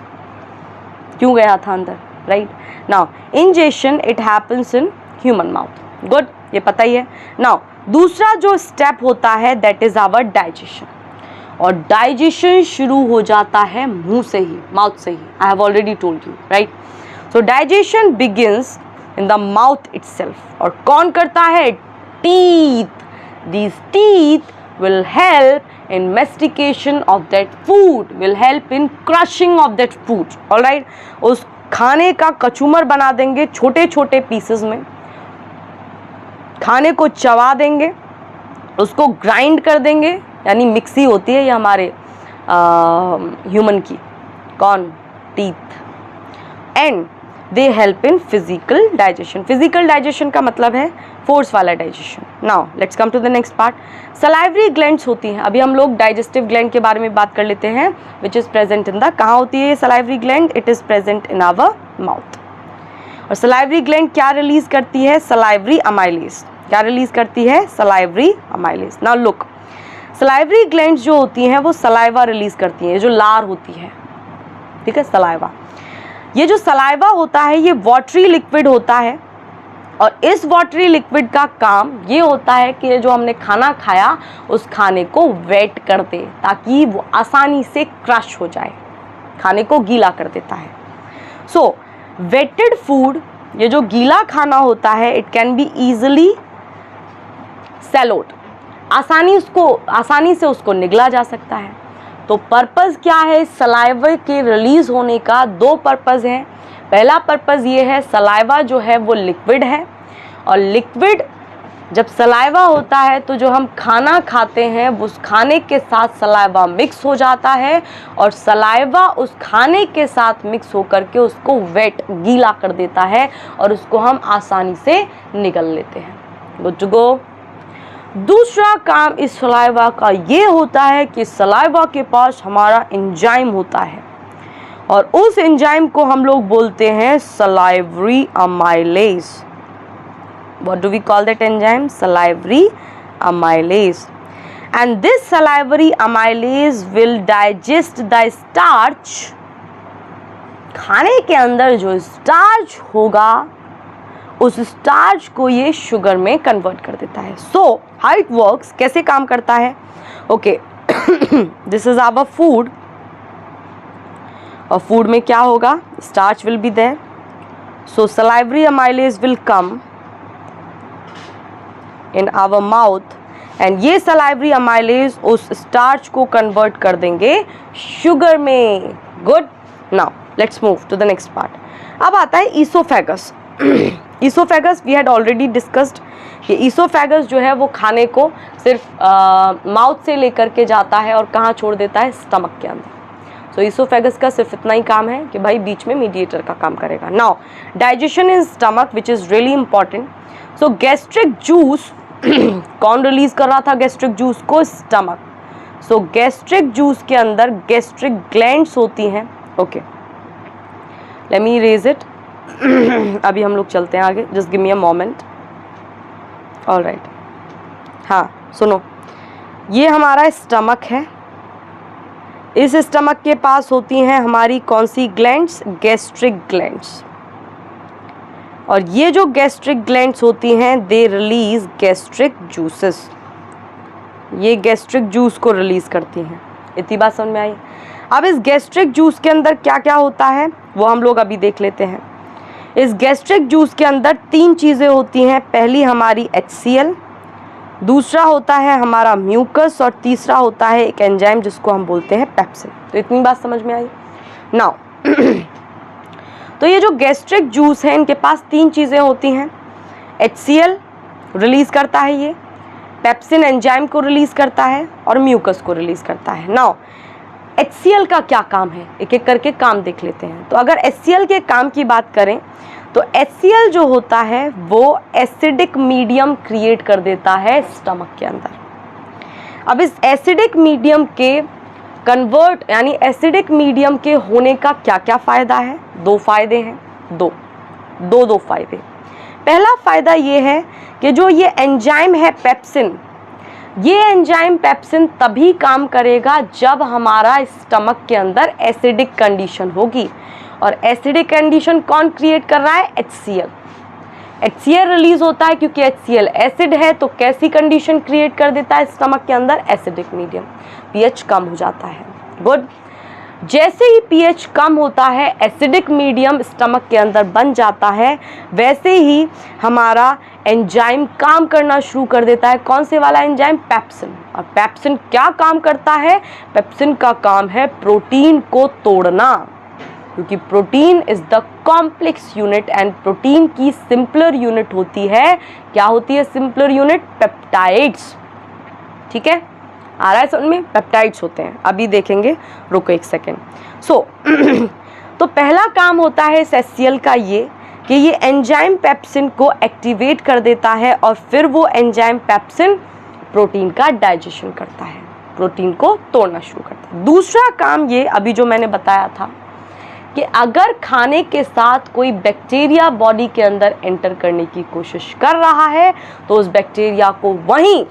क्यों गया था अंदर, right? Now ingestion it happens in human mouth. Good, ये पता ही है। नाउ दूसरा जो स्टेप होता है दैट इज आवर डाइजेशन, और डाइजेशन शुरू हो जाता है मुंह से ही, माउथ से ही। I have already told you, right? So digestion begins in the mouth itself. और कौन करता है? Teeth. These teeth will help in mastication of that food, will help in crushing of that food, all right? उस खाने का कचूमर बना देंगे छोटे छोटे पीसेस में, खाने को चबा देंगे, उसको ग्राइंड कर देंगे, यानी मिक्सी होती है ये हमारे ह्यूमन की, कौन? Teeth. And they help in physical digestion. Physical digestion का मतलब है फोर्स वाला डाइजेशन। Now let's come to the next part. Salivary glands होती हैं। अभी हम लोग डाइजेस्टिव ग्लैंड के बारे में बात कर लेते हैं, which is present in the, कहाँ होती है ये salivary gland? It is present in our mouth. और सलाइवरी ग्लैंड क्या रिलीज करती है? Salivary amylase. क्या रिलीज करती है? Salivary amylase. Now look, salivary glands जो होती हैं वो सलाइवा रिलीज करती हैं, जो लार होती है, ठीक है, सलाइवा। ये जो सलाइवा होता है ये वाटरी लिक्विड होता है, और इस वाटरी लिक्विड का काम ये होता है कि जो हमने खाना खाया उस खाने को वेट कर दे, ताकि वो आसानी से क्रश हो जाए, खाने को गीला कर देता है। सो वेटेड फूड, ये जो गीला खाना होता है, it can be easily Selod, आसानी से उसको निगला जा सकता है। तो पर्पस क्या है सलाइवा के रिलीज होने का? दो पर्पस हैं। पहला पर्पस ये है, सलाइवा जो है वो लिक्विड है, और लिक्विड जब सलाइवा होता है तो जो हम खाना खाते हैं उस खाने के साथ सलाइवा मिक्स हो जाता है, और सलाइवा उस खाने के साथ मिक्स होकर के उसको वेट, गीला कर देता है, और उसको हम आसानी से निगल लेते हैं। Good to go. दूसरा काम इस सलाइवा का ये होता है कि सलाइवा के पास हमारा एंजाइम होता है, और उस एंजाइम को हम लोग बोलते हैं salivary amylase. What do we call that enzyme? Salivary amylase. And this salivary amylase will digest the starch. खाने के अंदर जो स्टार्च होगा उस स्टार्च को ये शुगर में कन्वर्ट कर देता है। So how it works, कैसे काम करता है? Okay, this is our food. और फूड में क्या होगा? Starch will be there. So salivary amylase will come in our mouth, and ये salivary amylase उस स्टार्च को कन्वर्ट कर देंगे शुगर में। Good. Now let's move to the next part. अब आता है oesophagus. Oesophagus we had already discussed कि ईसोफेगस जो है वो खाने को सिर्फ माउथ से लेकर के जाता है और कहाँ छोड़ देता है? स्टमक के अंदर। सो ईसोफेगस का सिर्फ इतना ही काम है कि भाई बीच में मीडिएटर का काम करेगा। Now digestion in stomach which is really important. So gastric juice कौन रिलीज कर रहा था गैस्ट्रिक जूस को? स्टमक। सो गैस्ट्रिक जूस के अंदर गैस्ट्रिक ग्लैंड्स होती हैं। Okay, let me erase it. अभी हम लोग चलते हैं आगे, just give me a moment. Alright, हाँ सुनो, ये हमारा स्टमक है। इस स्टमक के पास होती हैं हमारी कौन सी ग्लैंड्स? Gastric glands. और ये जो गैस्ट्रिक ग्लैंड्स होती हैं दे रिलीज गैस्ट्रिक जूसेस। ये गैस्ट्रिक जूस को रिलीज करती हैं। इतनी बात समझ में आई? अब इस गैस्ट्रिक जूस के अंदर क्या क्या होता है वो हम लोग अभी देख लेते हैं। इस गैस्ट्रिक जूस के अंदर तीन चीज़ें होती हैं। पहली हमारी HCl, दूसरा होता है हमारा म्यूकस, और तीसरा होता है एक एंजाइम जिसको हम बोलते हैं पेप्सिन। तो इतनी बात समझ में आई? नाउ तो ये जो गैस्ट्रिक जूस है इनके पास तीन चीज़ें होती हैं। HCl रिलीज़ करता है, ये पेप्सिन एंजाइम को रिलीज़ करता है, और म्यूकस को रिलीज़ करता है। नाउ HCl का क्या काम है, एक एक करके काम देख लेते हैं। तो अगर HCl के काम की बात करें तो HCl जो होता है वो एसिडिक मीडियम क्रिएट कर देता है स्टमक के अंदर। अब इस एसिडिक मीडियम के कन्वर्ट यानी एसिडिक मीडियम के होने का क्या क्या फ़ायदा है? दो फायदे हैं, दो फायदे। पहला फ़ायदा ये है कि जो ये एंजाइम है पेप्सिन, ये एंजाइम पेप्सिन तभी काम करेगा जब हमारा स्टमक के अंदर एसिडिक कंडीशन होगी। और एसिडिक कंडीशन कौन क्रिएट कर रहा है? HCl। HCl रिलीज होता है क्योंकि HCl एसिड है, तो कैसी कंडीशन क्रिएट कर देता है स्टमक के अंदर, एसिडिक मीडियम, pH कम हो जाता है। गुड। जैसे ही pH कम होता है, एसिडिक मीडियम स्टमक के अंदर बन जाता है, वैसे ही हमारा एंजाइम काम करना शुरू कर देता है। कौन से वाला एंजाइम? पेप्सिन। और पेप्सिन क्या काम करता है? पेप्सिन का काम है प्रोटीन को तोड़ना, क्योंकि protein is the complex unit and protein की सिंपलर यूनिट होती है, क्या होती है सिंपलर यूनिट? पेप्टाइड्स। ठीक है, आ रहा है समझ में? पेप्टाइड्स होते हैं, अभी देखेंगे, रुको एक सेकेंड। तो पहला काम होता है इस HCl का ये कि ये एंजाइम पेप्सिन को एक्टिवेट कर देता है और फिर वो एंजाइम पेप्सिन प्रोटीन का डाइजेशन करता है, प्रोटीन को तोड़ना शुरू करता है। दूसरा काम ये अभी जो मैंने बताया था कि अगर खाने के साथ कोई बैक्टीरिया बॉडी के अंदर एंटर करने की कोशिश कर रहा है तो उस बैक्टीरिया को वहीं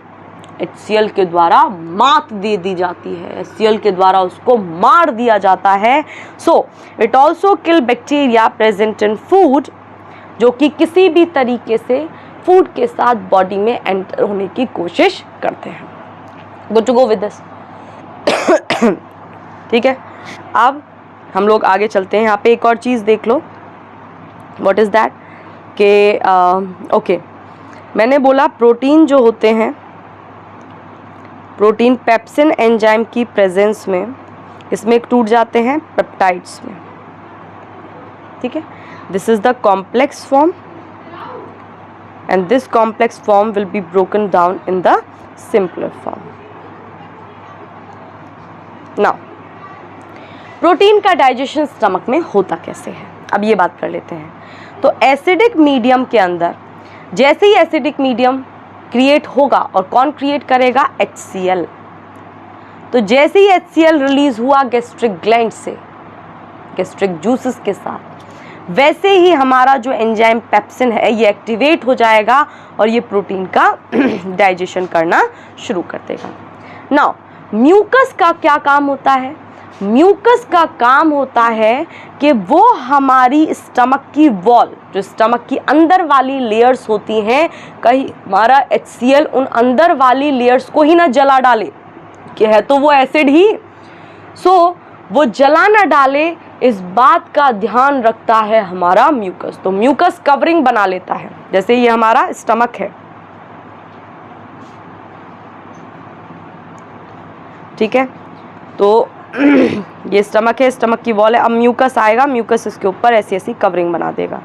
HCl के द्वारा मात दे दी जाती है, HCl के द्वारा उसको मार दिया जाता है। So it also kill bacteria present in food, जो कि किसी भी तरीके से फूड के साथ बॉडी में एंटर होने की कोशिश करते हैं। Good to go with this. ठीक है, अब हम लोग आगे चलते हैं। यहाँ पे एक और चीज़ देख लो, व्हाट इज़ दैट कि ओके, मैंने बोला प्रोटीन जो होते हैं, प्रोटीन पेप्सिन एंजाइम की प्रेजेंस में इसमें एक टूट जाते हैं पेप्टाइड्स में। ठीक है, this is the complex form and this complex form will be broken down in the simpler form. Now protein का डाइजेशन स्टमक में होता कैसे है, अब ये बात कर लेते हैं। तो एसिडिक मीडियम के अंदर जैसे ही एसिडिक मीडियम क्रिएट होगा, और कौन क्रिएट करेगा? HCl। तो जैसे ही HCl रिलीज हुआ गैस्ट्रिक ग्लैंड से, गैस्ट्रिक जूसेस के साथ, वैसे ही हमारा जो एंजाइम पेप्सिन है ये एक्टिवेट हो जाएगा और ये प्रोटीन का डाइजेशन करना शुरू कर देगा। नाउ म्यूकस का क्या काम होता है? म्यूकस का काम होता है कि वो हमारी स्टमक की वॉल, जो स्टमक की अंदर वाली लेयर्स होती हैं, कहीं हमारा HCl उन अंदर वाली लेयर्स को ही ना जला डाले, कि है तो वो एसिड ही, सो वो जला ना डाले, इस बात का ध्यान रखता है हमारा म्यूकस। तो म्यूकस कवरिंग बना लेता है। जैसे ये हमारा स्टमक है, ठीक है, तो ये स्टमक है, स्टमक की वॉल है। अब म्यूकस आएगा, म्यूकस इसके ऊपर ऐसी ऐसी कवरिंग बना देगा।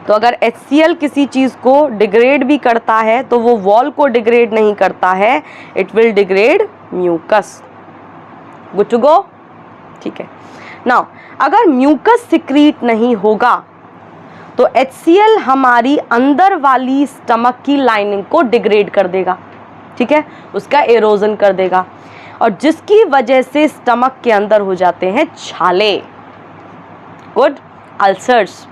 तो अगर HCl किसी चीज़ को डिग्रेड भी करता है तो वो वॉल को डिग्रेड नहीं करता है, it will degrade mucus. Good to go? ठीक है। नाउ अगर म्यूकस सिक्रीट नहीं होगा तो HCl हमारी अंदर वाली स्टमक की लाइनिंग को डिग्रेड कर देगा, ठीक है, उसका एरोजन कर देगा, और जिसकी वजह से स्टमक के अंदर हो जाते हैं छाले। Good, ulcers.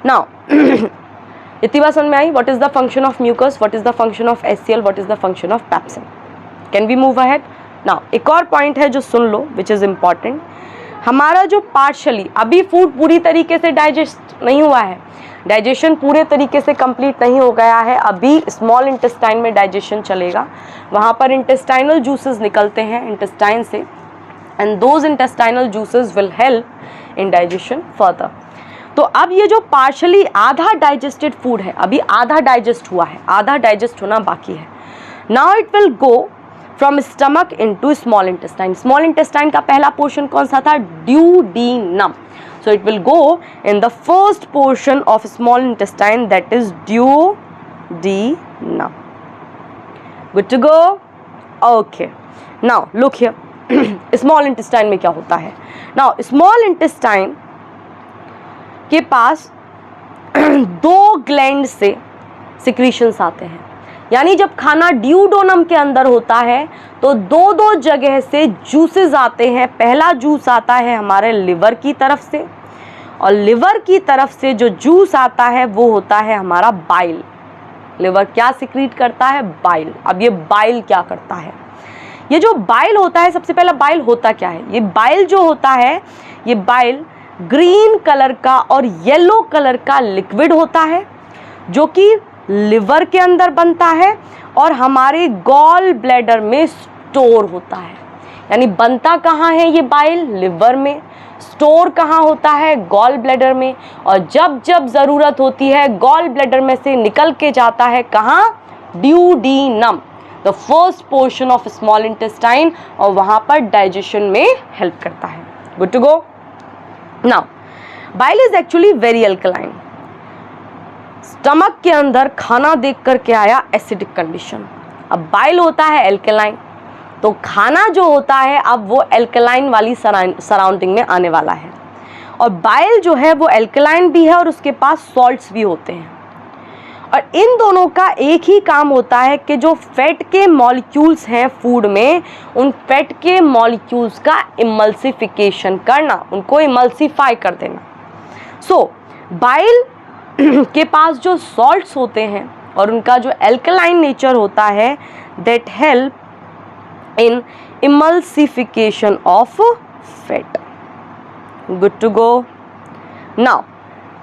नाउ इतनी बात समझ में आई? What is the function of mucus, what is the function of HCl, what is the function of pepsin? Can we move ahead? Now एक और पॉइंट है जो सुन लो, विच इज इंपॉर्टेंट। हमारा जो पार्शली, अभी फूड पूरी तरीके से डाइजेस्ट नहीं हुआ है, डाइजेशन पूरे तरीके से कंप्लीट नहीं हो गया है, अभी स्मॉल इंटेस्टाइन में डाइजेशन चलेगा, वहाँ पर इंटेस्टाइनल जूसेस निकलते हैं इंटेस्टाइन से, and those intestinal juices will help in digestion further. तो अब ये जो पार्शली आधा डाइजेस्टेड फूड है, अभी आधा डाइजेस्ट हुआ है, आधा डाइजेस्ट होना बाकी है। Now it will go from stomach into small intestine. Small intestine का पहला पोर्शन कौन सा था? ड्यूडीनम। So it will go in the first portion of small intestine, that is duodenum. Good to go? Okay. Now look here. Small intestine में क्या होता है? Now small intestine के पास दो ग्लैंड से सिक्रीशंस आते हैं, यानी जब खाना ड्यूडोनम के अंदर होता है तो दो दो जगह से जूसेस आते हैं। पहला जूस आता है हमारे लिवर की तरफ से, और लिवर की तरफ से जो जूस आता है वो होता है हमारा बाइल। लिवर क्या सिक्रीट करता है? बाइल। अब ये बाइल क्या करता है? ये जो बाइल होता है, सबसे पहला बाइल होता क्या है? ये बाइल जो होता है, ये बाइल ग्रीन कलर का और येलो कलर का लिक्विड होता है जो कि लिवर के अंदर बनता है और हमारे गॉल ब्लैडर में स्टोर होता है। यानी बनता कहाँ है ये बाइल? लिवर में। स्टोर कहाँ होता है? गॉल ब्लैडर में। और जब जब ज़रूरत होती है गॉल ब्लैडर में से निकल के जाता है कहाँ? Duodenum, the first portion of small intestine, और वहाँ पर डाइजेशन में हेल्प करता है। Good to go. Now bile is actually very alkaline. Stomach के अंदर खाना देख करके आया एसिडिक कंडीशन। अब बाइल होता है एल्कलाइन, तो खाना जो होता है अब वो एल्कलाइन वाली सराउंडिंग में आने वाला है। और बाइल जो है वो एल्कलाइन भी है और उसके पास सॉल्ट्स भी होते हैं। और इन दोनों का एक ही काम होता है कि जो फैट के मॉलिक्यूल्स हैं फूड में, उन फैट के मॉलिक्यूल्स का इमल्सिफिकेशन करना, उनको इमल्सिफाई कर देना। सो बाइल के पास जो सॉल्ट्स होते हैं और उनका जो एल्कलाइन नेचर होता है, that help in emulsification of fat. Good to go. Now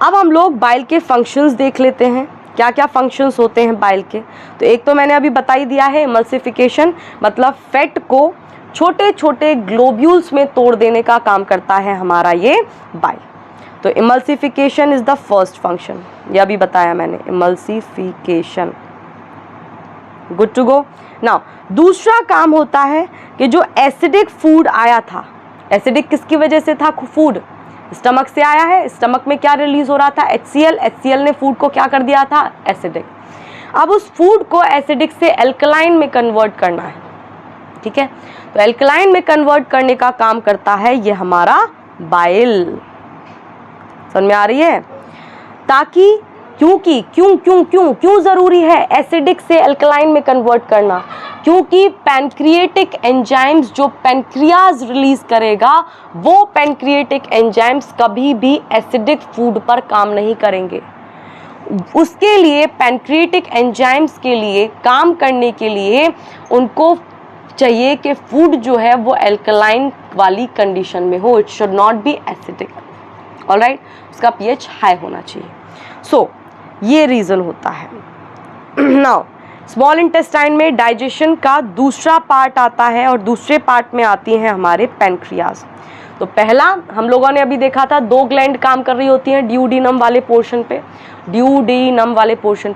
अब हम लोग बाइल के फंक्शंस देख लेते हैं, क्या क्या फंक्शंस होते हैं बाइल के। तो एक तो मैंने अभी बता ही दिया है, इमल्सिफिकेशन मतलब फैट को छोटे छोटे ग्लोब्यूल्स में तोड़ देने का काम करता है हमारा ये बाइल। तो emulsification is the first function, ये अभी बताया मैंने, emulsification. Good to go. Now दूसरा काम होता है कि जो एसिडिक फूड आया था, एसिडिक किसकी वजह से था? फूड स्टमक से आया है, स्टमक में क्या रिलीज हो रहा था? HCl। HCl ने फूड को क्या कर दिया था? एसिडिक। अब उस फूड को एसिडिक से एल्कलाइन में कन्वर्ट करना है, ठीक है। तो एल्कलाइन में कन्वर्ट करने का काम करता है ये हमारा बाइल। समझ में आ रही है? ताकि क्योंकि क्यों जरूरी है एसिडिक से एल्कलाइन में कन्वर्ट करना? क्योंकि पैनक्रिएटिक एंजाइम्स जो पैनक्रियाज रिलीज करेगा, वो पैनक्रिएटिक एंजाइम्स कभी भी एसिडिक फूड पर काम नहीं करेंगे। उसके लिए पैनक्रिएटिक एंजाइम्स के लिए काम करने के लिए उनको चाहिए कि फूड जो है वो एल्कलाइन वाली कंडीशन में हो, it should not be acidic. Alright, उसका pH हाई होना चाहिए। सो ये रीज़न होता है। नाउ स्मॉल इंटेस्टाइन में डाइजेशन का दूसरा पार्ट आता है और दूसरे पार्ट में आती हैं हमारे पैनक्रियाज। तो पहला हम लोगों ने अभी देखा था, दो ग्लैंड काम कर रही होती हैं ड्यूडीनम वाले पोर्शन पे, ड्यूडीनम वाले पोर्शन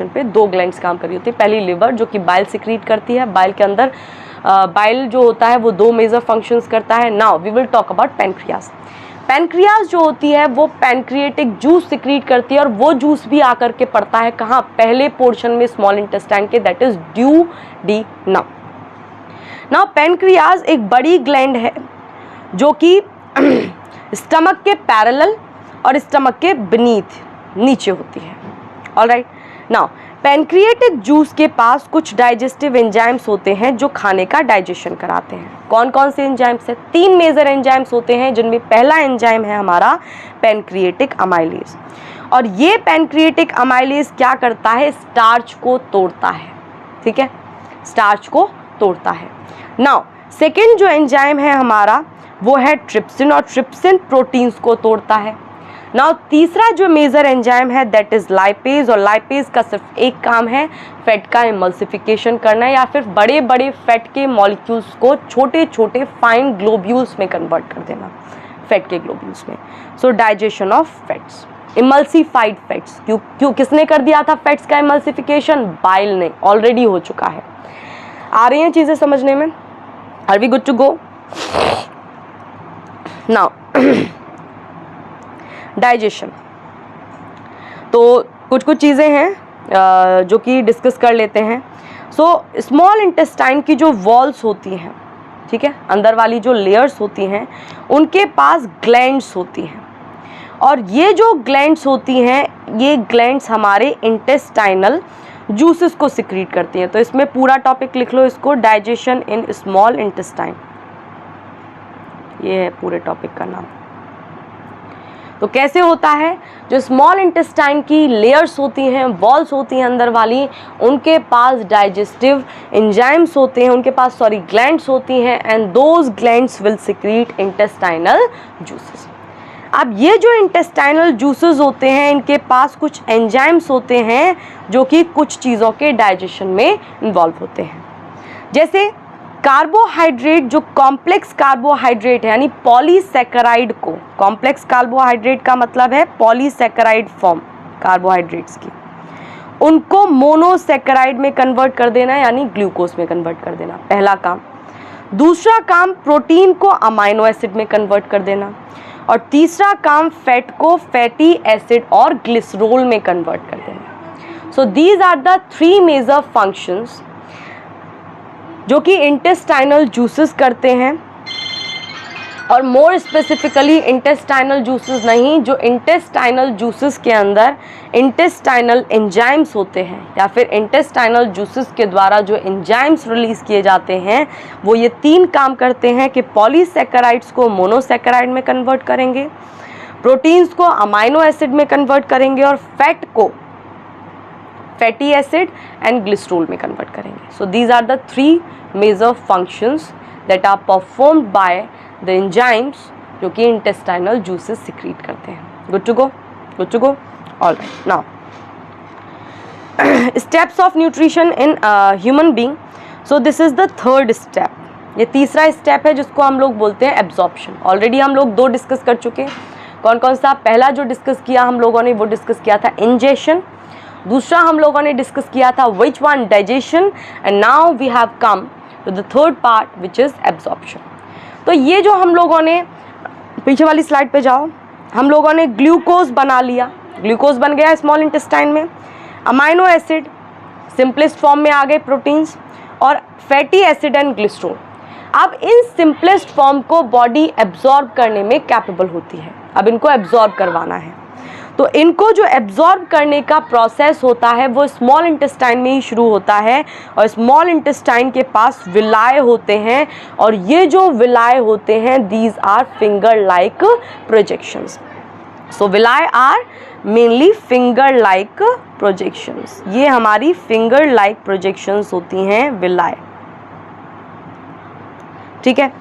पे दो ग्लैंड्स काम कर रही होती है। पहली लिवर जो कि बाइल सिक्रीट करती है, बाइल के अंदर बाइल जो होता है वो दो मेजर फंक्शंस करता है। Now we will talk about pancreas. Pancreas जो होती है वो पैनक्रिएटिक जूस सिक्रीट करती है और वो जूस भी आकर के पड़ता है कहाँ? पहले पोर्शन में स्मॉल इंटेस्टाइन के, दैट इज ड्यूडीनम। नाउ पैनक्रियाज एक बड़ी ग्लैंड है जो कि स्टमक के पैरेलल और स्टमक के बीनीथ नीचे होती है। ऑलराइट, नाउ पैनक्रिएटिक जूस के पास कुछ डाइजेस्टिव एंजाइम्स होते हैं जो खाने का डाइजेशन कराते हैं। कौन कौन से एंजाइम्स है? तीन मेजर एंजाइम्स होते हैं, जिनमें पहला एंजाइम है हमारा पैनक्रिएटिक अमाइलेज। और ये पैनक्रिएटिक अमाइलेज क्या करता है? स्टार्च को तोड़ता है, ठीक है, स्टार्च को तोड़ता है। नाउ सेकेंड जो एंजाइम है हमारा वो है ट्रिप्सिन, और ट्रिप्सिन प्रोटीन्स को तोड़ता है। नाउ तीसरा जो मेजर एंजाइम है दैट इज लाइपेज, और लाइपेज का सिर्फ एक काम है, फैट का इमल्सिफिकेशन करना या फिर बड़े बड़े फैट के मॉलिक्यूल्स को छोटे छोटे फाइन ग्लोब्यूल्स में कन्वर्ट कर देना, फैट के ग्लोब्यूल्स में। सो digestion of fats, emulsified fats. क्यों किसने कर दिया था फैट्स का इमल्सिफिकेशन? बाइल ने, ऑलरेडी हो चुका है। आ रही हैं चीज़ें समझने में? Are we good to go? Now digestion, तो कुछ चीज़ें हैं जो कि डिस्कस कर लेते हैं। सो स्मॉल इंटेस्टाइन की जो वॉल्स होती हैं, ठीक है, अंदर वाली जो लेयर्स होती हैं, उनके पास ग्लैंड्स होती हैं। और ये जो ग्लैंड्स होती हैं, ये ग्लैंड्स हमारे इंटेस्टाइनल जूसेस को सिक्रीट करती हैं। तो इसमें पूरा टॉपिक लिख लो इसको, डाइजेशन इन स्मॉल इंटेस्टाइन, ये है पूरे टॉपिक का नाम। तो कैसे होता है, जो स्मॉल इंटेस्टाइन की लेयर्स होती हैं, वॉल्स होती हैं अंदर वाली, उनके पास डाइजेस्टिव एंजाइम्स होते हैं, उनके पास ग्लैंड्स होती हैं, and those glands will secrete intestinal juices. अब ये जो इंटेस्टाइनल जूसेस होते हैं, इनके पास कुछ एंजाइम्स होते हैं जो कि कुछ चीज़ों के डाइजेशन में इन्वॉल्व होते हैं। जैसे कार्बोहाइड्रेट, जो कॉम्प्लेक्स कार्बोहाइड्रेट है, यानी पॉलीसैकेराइड को, कॉम्प्लेक्स कार्बोहाइड्रेट का मतलब है पॉलीसैकेराइड फॉर्म कार्बोहाइड्रेट्स की, उनको मोनोसैकेराइड में कन्वर्ट कर देना, यानी ग्लूकोज में कन्वर्ट कर देना, पहला काम। दूसरा काम प्रोटीन को अमाइनो एसिड में कन्वर्ट कर देना, और तीसरा काम फैट को फैटी एसिड और ग्लिसरॉल में कन्वर्ट कर देना। So these are the 3 major functions जो कि इंटेस्टाइनल जूसेस करते हैं, और मोर स्पेसिफिकली इंटेस्टाइनल जूसेस नहीं, जो इंटेस्टाइनल जूसेस के अंदर इंटेस्टाइनल एंजाइम्स होते हैं, या फिर इंटेस्टाइनल जूसेस के द्वारा जो एंजाइम्स रिलीज किए जाते हैं, वो ये 3 काम करते हैं कि पॉलीसैकेराइड्स को मोनोसैकेराइड में कन्वर्ट करेंगे, प्रोटीन्स को अमाइनो एसिड में कन्वर्ट करेंगे, और फैट को फैटी एसिड एंड ग्लिसरॉल में कन्वर्ट करेंगे। So these are the 3 major functions that are performed by the enzymes जो कि इंटेस्टाइनल जूसेस सिक्रीट करते हैं। Good to go, good to go, alright. Now steps of nutrition in human being. So this is the 3rd step. ये तीसरा स्टेप है जिसको हम लोग बोलते हैं एब्जॉर्प्शन। ऑलरेडी हम लोग 2 डिस्कस कर चुके हैं। कौन कौन सा? पहला जो डिस्कस किया हम लोगों ने, वो डिस्कस किया था इंजेशन। दूसरा हम लोगों ने डिस्कस किया था which one, digestion. And now we have come to the 3rd part which is absorption. तो ये जो हम लोगों ने, पीछे वाली स्लाइड पे जाओ, हम लोगों ने ग्लूकोज बना लिया, ग्लूकोज बन गया स्मॉल इंटेस्टाइन में, अमाइनो एसिड सिंपलेस्ट फॉर्म में आ गए प्रोटीन्स, और फैटी एसिड एंड ग्लिसरॉल। अब इन सिंपलेस्ट फॉर्म को बॉडी एब्जॉर्ब करने में कैपेबल होती है। अब इनको एब्जॉर्ब करवाना है, तो इनको जो एब्जॉर्ब करने का प्रोसेस होता है वो स्मॉल इंटेस्टाइन में ही शुरू होता है, और स्मॉल इंटेस्टाइन के पास विलाय होते हैं, और ये जो विलाय होते हैं these are finger like projections. So villi are mainly finger like projections. ये हमारी फिंगर लाइक प्रोजेक्शंस होती हैं विलाय, ठीक है।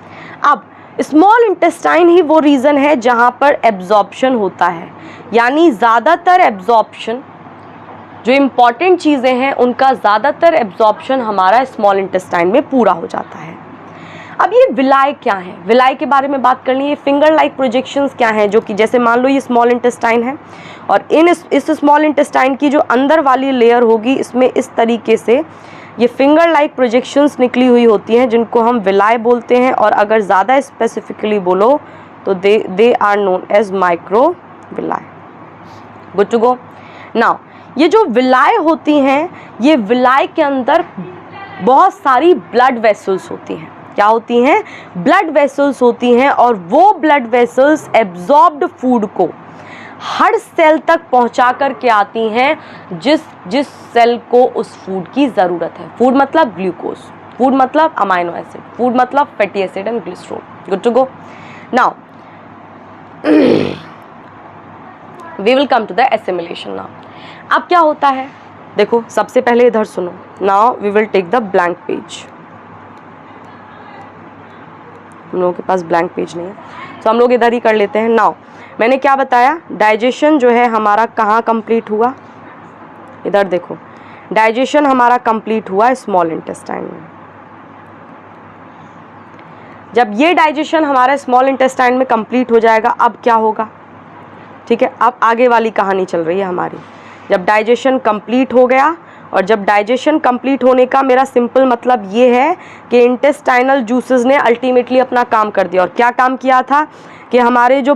अब स्मॉल इंटेस्टाइन ही वो रीजन है जहां पर एब्जॉर्प्शन होता है, यानी ज़्यादातर एब्जॉर्प्शन, जो इम्पॉर्टेंट चीज़ें हैं उनका ज़्यादातर एब्जॉर्प्शन हमारा स्मॉल इंटेस्टाइन में पूरा हो जाता है। अब ये विलाय क्या है, विलाय के बारे में बात करनी है। फिंगर लाइक प्रोजेक्शंस क्या हैं, जो कि जैसे मान लो ये स्मॉल इंटेस्टाइन है, और इस स्मॉल इंटेस्टाइन की जो अंदर वाली लेयर होगी, इसमें इस तरीके से ये फिंगर लाइक प्रोजेक्शंस निकली हुई होती हैं, जिनको हम विलाय बोलते हैं, और अगर ज़्यादा स्पेसिफिकली बोलो तो they are known as micro villi. Good to go. Now ये जो विलाय होती हैं, ये विलाय के अंदर बहुत सारी ब्लड वेसल्स होती हैं। क्या होती हैं? ब्लड वेसल्स होती हैं, और वो ब्लड वेसल्स एब्जॉर्ब्ड फूड को हर सेल तक पहुंचा कर के आती हैं जिस सेल को उस फूड की ज़रूरत है। फूड मतलब ग्लूकोज, फूड मतलब अमाइनो एसिड, फूड मतलब fatty acid and glycerol. Good to go. Now we will come to the assimilation. Now अब क्या होता है, देखो सबसे पहले इधर सुनो। Now we will take the blank page. हम लोगों के पास ब्लैंक पेज नहीं है, तो हम लोग इधर ही कर लेते हैं। नाउ मैंने क्या बताया, डाइजेशन जो है हमारा कहाँ कंप्लीट हुआ, इधर देखो, डाइजेशन हमारा कंप्लीट हुआ स्मॉल इंटेस्टाइन में। जब ये डाइजेशन हमारा स्मॉल इंटेस्टाइन में कंप्लीट हो जाएगा, अब क्या होगा, ठीक है। अब आगे वाली कहानी चल रही है हमारी। जब डाइजेशन कंप्लीट हो गया, और जब डाइजेशन कंप्लीट होने का मेरा सिंपल मतलब ये है कि इंटेस्टाइनल जूसेस ने अल्टीमेटली अपना काम कर दिया। और क्या काम किया था कि हमारे जो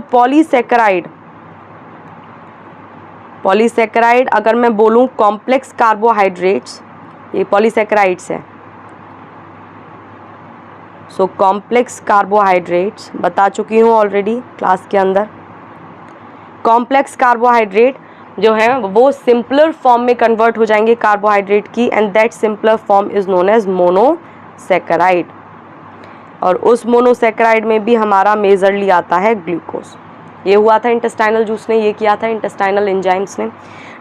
पॉलीसैकेराइड अगर मैं बोलूँ कॉम्प्लेक्स कार्बोहाइड्रेट्स, ये पॉलीसैकेराइड्स है। सो कॉम्प्लेक्स कार्बोहाइड्रेट्स बता चुकी हूँ ऑलरेडी क्लास के अंदर। कॉम्प्लेक्स कार्बोहाइड्रेट जो है वो सिंपलर फॉर्म में कन्वर्ट हो जाएंगे कार्बोहाइड्रेट की, and that simpler form is known as monosaccharide. और उस मोनोसैकेराइड में भी हमारा मेजरली आता है ग्लूकोज। ये हुआ था इंटेस्टाइनल जूस ने ये किया था, इंटेस्टाइनल एंजाइम्स ने।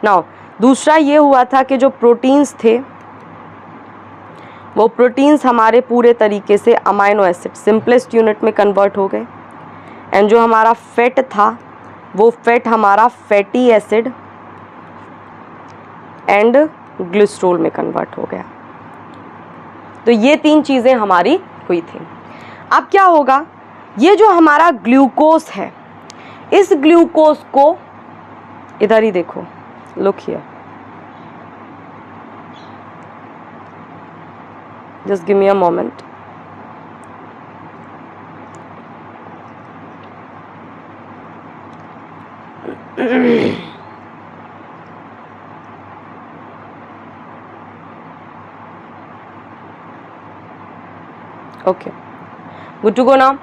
नाउ दूसरा ये हुआ था कि जो प्रोटीन्स थे वो प्रोटीन्स हमारे पूरे तरीके से अमाइनो एसिड सिंपलेस्ट यूनिट में कन्वर्ट हो गए, एंड जो हमारा फैट था वो फैट हमारा फैटी एसिड एंड ग्लिसरॉल में कन्वर्ट हो गया। तो ये 3 चीज़ें हमारी हुई थी। अब क्या होगा, ये जो हमारा ग्लूकोज है, इस ग्लूकोज को इधर ही देखो, look here, just give me a moment. Okay, good to go now.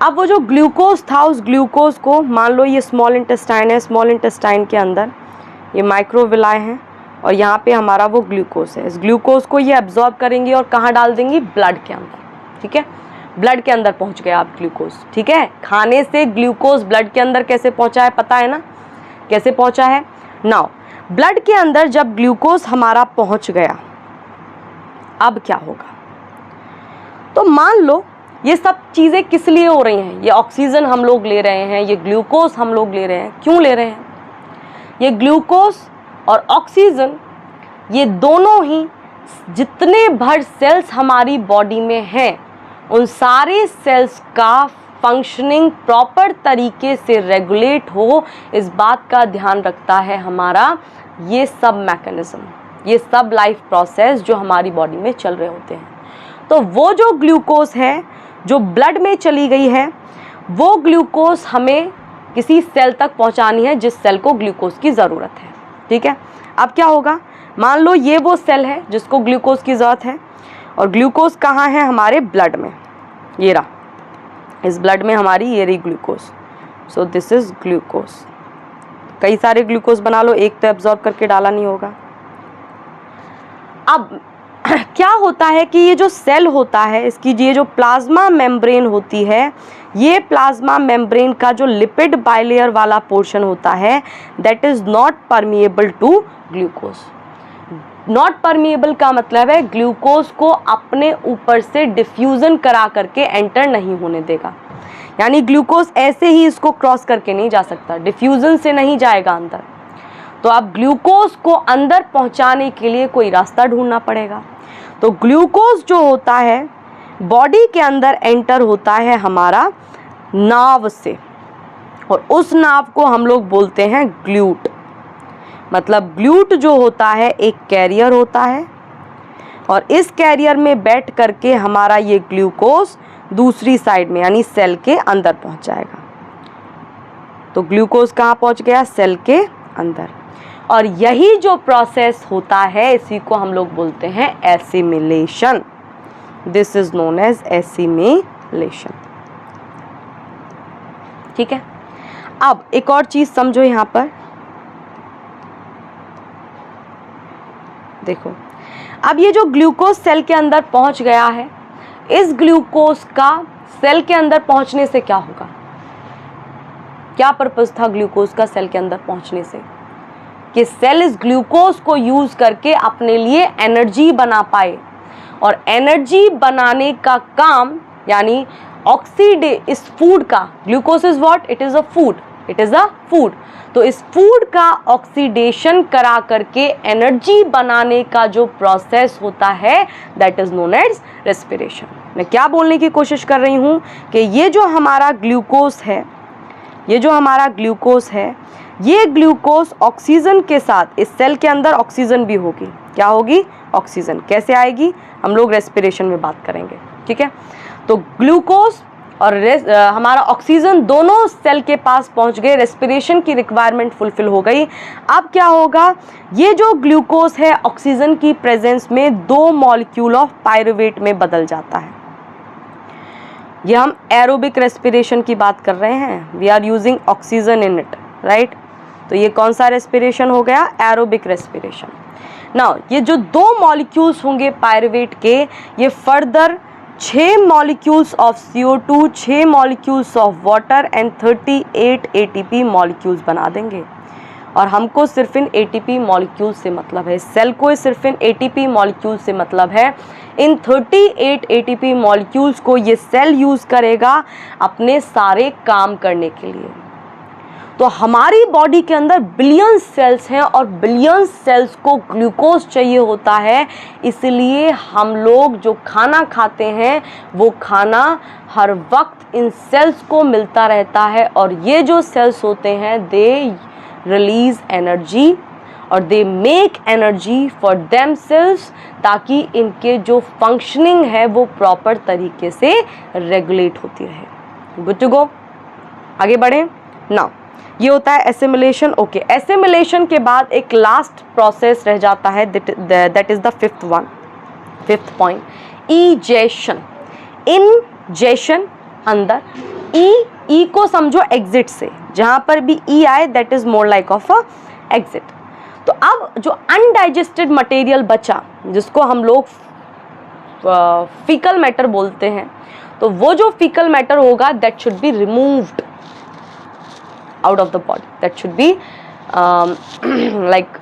अब वो जो ग्लूकोज था, उस ग्लूकोज को मान लो ये स्मॉल इंटेस्टाइन है, स्मॉल इंटेस्टाइन के अंदर ये माइक्रोविलाई हैं और यहाँ पे हमारा वो ग्लूकोज है। इस ग्लूकोज को ये एब्जॉर्ब करेंगी और कहाँ डाल देंगी, ब्लड के अंदर। ठीक है, ब्लड के अंदर पहुँच गया आप ग्लूकोज। ठीक है, खाने से ग्लूकोज ब्लड के अंदर कैसे पहुँचा है पता है ना, कैसे पहुँचा है। नाउ ब्लड के अंदर जब ग्लूकोज हमारा पहुँच गया, अब क्या होगा, तो मान लो ये सब चीज़ें किस लिए हो रही हैं, ये ऑक्सीजन हम लोग ले रहे हैं, ये ग्लूकोज हम लोग ले रहे हैं, क्यों ले रहे हैं, ये ग्लूकोज और ऑक्सीजन ये दोनों ही जितने भर सेल्स हमारी बॉडी में हैं उन सारे सेल्स का फंक्शनिंग प्रॉपर तरीके से रेगुलेट हो, इस बात का ध्यान रखता है हमारा ये सब मैकेनिज्म, ये सब लाइफ प्रोसेस जो हमारी बॉडी में चल रहे होते हैं। तो वो जो ग्लूकोज है जो ब्लड में चली गई है, वो ग्लूकोज हमें किसी सेल तक पहुंचानी है जिस सेल को ग्लूकोज की ज़रूरत है। ठीक है, अब क्या होगा, मान लो ये वो सेल है जिसको ग्लूकोज की ज़रूरत है और ग्लूकोज कहाँ है, हमारे ब्लड में, ये रहा, इस ब्लड में हमारी ये रही glucose. So this is glucose. कई सारे ग्लूकोज बना लो, एक तो एब्जॉर्ब करके डाला नहीं होगा। अब क्या होता है कि ये जो सेल होता है, इसकी ये जो प्लाज्मा मेम्ब्रेन होती है, ये प्लाज्मा मेम्ब्रेन का जो लिपिड बाइलेयर वाला पोर्शन होता है, that is not permeable to glucose. Not permeable का मतलब है ग्लूकोज को अपने ऊपर से डिफ्यूज़न करा करके एंटर नहीं होने देगा, यानी ग्लूकोज ऐसे ही इसको क्रॉस करके नहीं जा सकता, डिफ्यूज़न से नहीं जाएगा अंदर। तो अब ग्लूकोज को अंदर पहुंचाने के लिए कोई रास्ता ढूंढना पड़ेगा। तो ग्लूकोज जो होता है बॉडी के अंदर एंटर होता है हमारा नाव से, और उस नाव को हम लोग बोलते हैं ग्लूट। मतलब ग्लूट जो होता है एक कैरियर होता है और इस कैरियर में बैठ करके हमारा ये ग्लूकोज दूसरी साइड में यानी सेल के अंदर पहुंच जाएगा। तो ग्लूकोज कहाँ पहुंच गया, सेल के अंदर। और यही जो प्रोसेस होता है इसी को हम लोग बोलते हैं assimilation. This is known as assimilation. ठीक है, अब एक और चीज समझो यहां पर देखो। अब ये जो ग्लूकोज सेल के अंदर पहुंच गया है, इस ग्लूकोज का सेल के अंदर पहुंचने से क्या होगा, क्या पर्पस था ग्लूकोज का सेल के अंदर पहुंचने से, कि सेल इस ग्लूकोज को यूज करके अपने लिए एनर्जी बना पाए। और एनर्जी बनाने का काम यानी इस फूड का, glucose is what, it is a food, it is a food. तो इस फूड का ऑक्सीडेशन करा करके एनर्जी बनाने का जो प्रोसेस होता है that is known as respiration. मैं क्या बोलने की कोशिश कर रही हूँ कि ये जो हमारा ग्लूकोज है, ये जो हमारा ग्लूकोज है, ये ग्लूकोज ऑक्सीजन के साथ इस सेल के अंदर ऑक्सीजन भी होगी। क्या होगी, ऑक्सीजन। कैसे आएगी, हम लोग रेस्पिरेशन में बात करेंगे। ठीक है, तो ग्लूकोज और हमारा ऑक्सीजन दोनों सेल के पास पहुंच गए, रेस्पिरेशन की रिक्वायरमेंट फुलफिल हो गई। अब क्या होगा, ये जो ग्लूकोज है ऑक्सीजन की प्रेजेंस में 2 मॉलिक्यूल ऑफ पायरुवेट में बदल जाता है। ये हम एरोबिक रेस्पिरेशन की बात कर रहे हैं, we are using oxygen in it, right. तो ये कौन सा रेस्पिरेशन हो गया, एरोबिक रेस्पिरेशन। नाउ ये जो 2 मॉलिक्यूल्स होंगे पायरुवेट के, ये further 6 molecules of CO2, 6 molecules of water and 38 ATP molecules बना देंगे। और हमको सिर्फ इन ATP मॉलिक्यूल से मतलब है, सेल को सिर्फ इन ATP मॉलिक्यूल से मतलब है। इन 38 ATP मॉलिक्यूल्स को ये सेल यूज़ करेगा अपने सारे काम करने के लिए। तो हमारी बॉडी के अंदर बिलियंस सेल्स हैं और बिलियंस सेल्स को ग्लूकोज चाहिए होता है, इसलिए हम लोग जो खाना खाते हैं वो खाना हर वक्त इन सेल्स को मिलता रहता है। और ये जो सेल्स होते हैं दे रिलीज एनर्जी और they make energy for themselves, ताकि इनके जो फंक्शनिंग है वो प्रॉपर तरीके से रेगुलेट होती रहे। गुड टू गो, आगे बढ़ें। नाउ ये होता है एसिमिलेशन। ओके, एसिमिलेशन के बाद एक लास्ट प्रोसेस रह जाता है, that is the fifth point, egestion. Ingestion अंदर, ई को समझो एग्जिट से, जहां पर भी ई आए that is more like of a exit. तो अब जो अनडाइजेस्टेड मटेरियल बचा, जिसको हम लोग फीकल मैटर बोलते हैं, तो वो जो फीकल मैटर होगा that should be removed out of the body, that should be like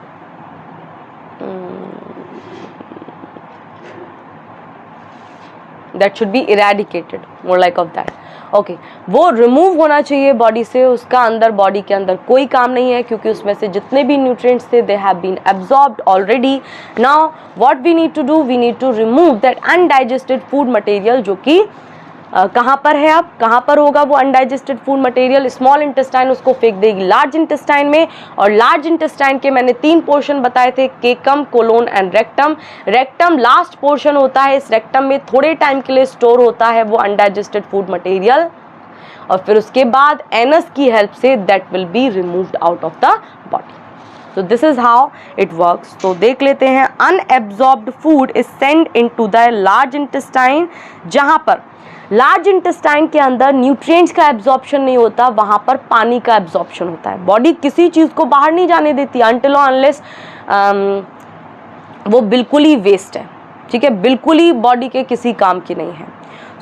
that should be eradicated, more like of that. Okay, वो रिमूव होना चाहिए बॉडी से। उसका अंदर, बॉडी के अंदर कोई काम नहीं है, क्योंकि उसमें से जितने भी न्यूट्रिएंट्स थे they have been absorbed already. Now what we need to do, we need to remove that undigested food material, जो कि कहाँ पर है, अब कहाँ पर होगा वो undigested food material. Small intestine उसको फेंक देगी लार्ज इंटेस्टाइन में, और लार्ज इंटेस्टाइन के मैंने 3 पोर्शन बताए थे, caecum, colon and rectum. Rectum last portion होता है, इस रेक्टम में थोड़े टाइम के लिए स्टोर होता है वो अनडाइजेस्टेड फूड मटेरियल, और फिर उसके बाद एनस की help say that will be removed out of the body. So this is how it works. तो देख लेते हैं, unabsorbed food is sent into the large intestine, जहाँ पर लार्ज इंटेस्टाइन के अंदर न्यूट्रिएंट्स का एब्जॉर्प्शन नहीं होता, वहाँ पर पानी का एब्जॉर्प्शन होता है। बॉडी किसी चीज़ को बाहर नहीं जाने देती अनटिल अनलेस वो बिल्कुल ही वेस्ट है, ठीक है, बिल्कुल ही बॉडी के किसी काम की नहीं है।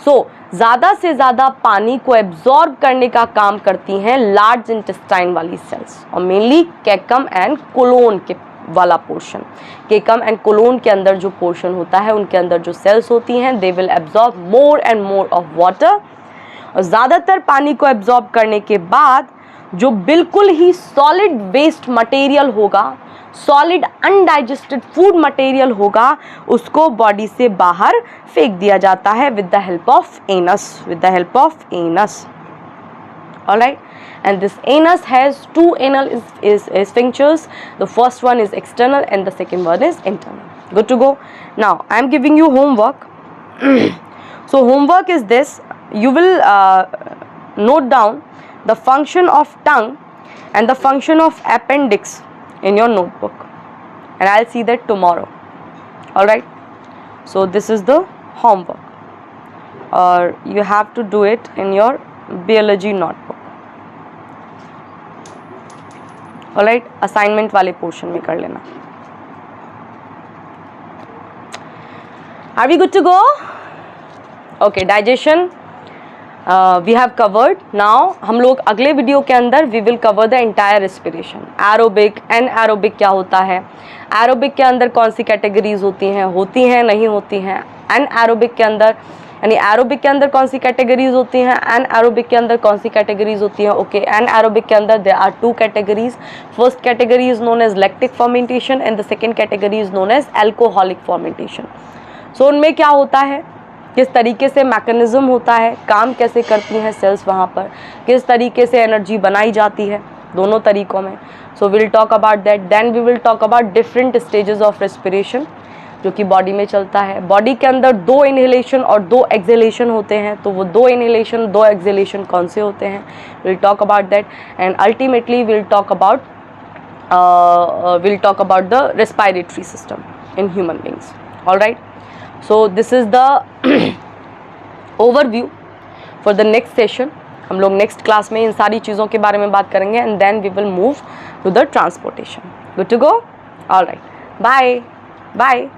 सो ज़्यादा से ज़्यादा पानी को एब्जॉर्ब करने का काम करती हैं लार्ज इंटेस्टाइन वाली सेल्स, और मेनली केकम एंड कोलोन के वाला पोर्शन। केकम एंड कोलोन के अंदर जो पोर्शन होता है, उनके अंदर जो सेल्स होती हैं they will absorb more and more of water, और ज़्यादातर पानी को एब्जॉर्ब करने के बाद जो बिल्कुल ही सॉलिड वेस्ट मटेरियल होगा, सॉलिड अनडाइजेस्टेड फूड मटेरियल होगा, उसको बॉडी से बाहर फेंक दिया जाता है with the help of anus, with the help of anus. Alright, and this anus has 2 anal sphincters. The first one is external and the second one is internal. Good to go. Now I am giving you homework. So homework is this: you will note down the function of tongue and the function of appendix in your notebook, and I'll see that tomorrow. All right, so this is the homework, or you have to do it in your biology notebook. Alright, assignment वाले पोर्शन में कर लेना। Are we good to go? Okay, digestion we have covered. Now हम लोग अगले वीडियो के अंदर we will cover the entire respiration. Aerobic, anaerobic क्या होता है, एरोबिक के अंदर कौन सी कैटेगरीज होती हैं नहीं होती हैं, एनएरोबिक के अंदर, यानी एरोबिक के अंदर कौन सी कैटेगरीज होती हैं, एनएरोबिक के अंदर कौन सी कैटेगरीज होती हैं। ओके, एनएरोबिक के अंदर there are 2 categories. First category is known as lactic fermentation and the second category is known as alcoholic fermentation. So उनमें क्या होता है, किस तरीके से मैकेनिज्म होता है, काम कैसे करती हैं सेल्स वहाँ पर, किस तरीके से एनर्जी बनाई जाती है, दोनों तरीक़ों में। So will talk about that. Then we will talk about different stages of respiration जो कि बॉडी में चलता है। बॉडी के अंदर 2 इनहेलेशन और 2 एक्सहेलेशन होते हैं, तो वो 2 इनहेलेशन 2 एक्सहेलेशन कौन से होते हैं, will talk about that. And ultimately will talk about the respiratory system in human beings. Alright, so this is the overview for the next session. हम लोग नेक्स्ट क्लास में इन सारी चीज़ों के बारे में बात करेंगे, and then we will move to the transportation. Good to go? Alright, bye bye.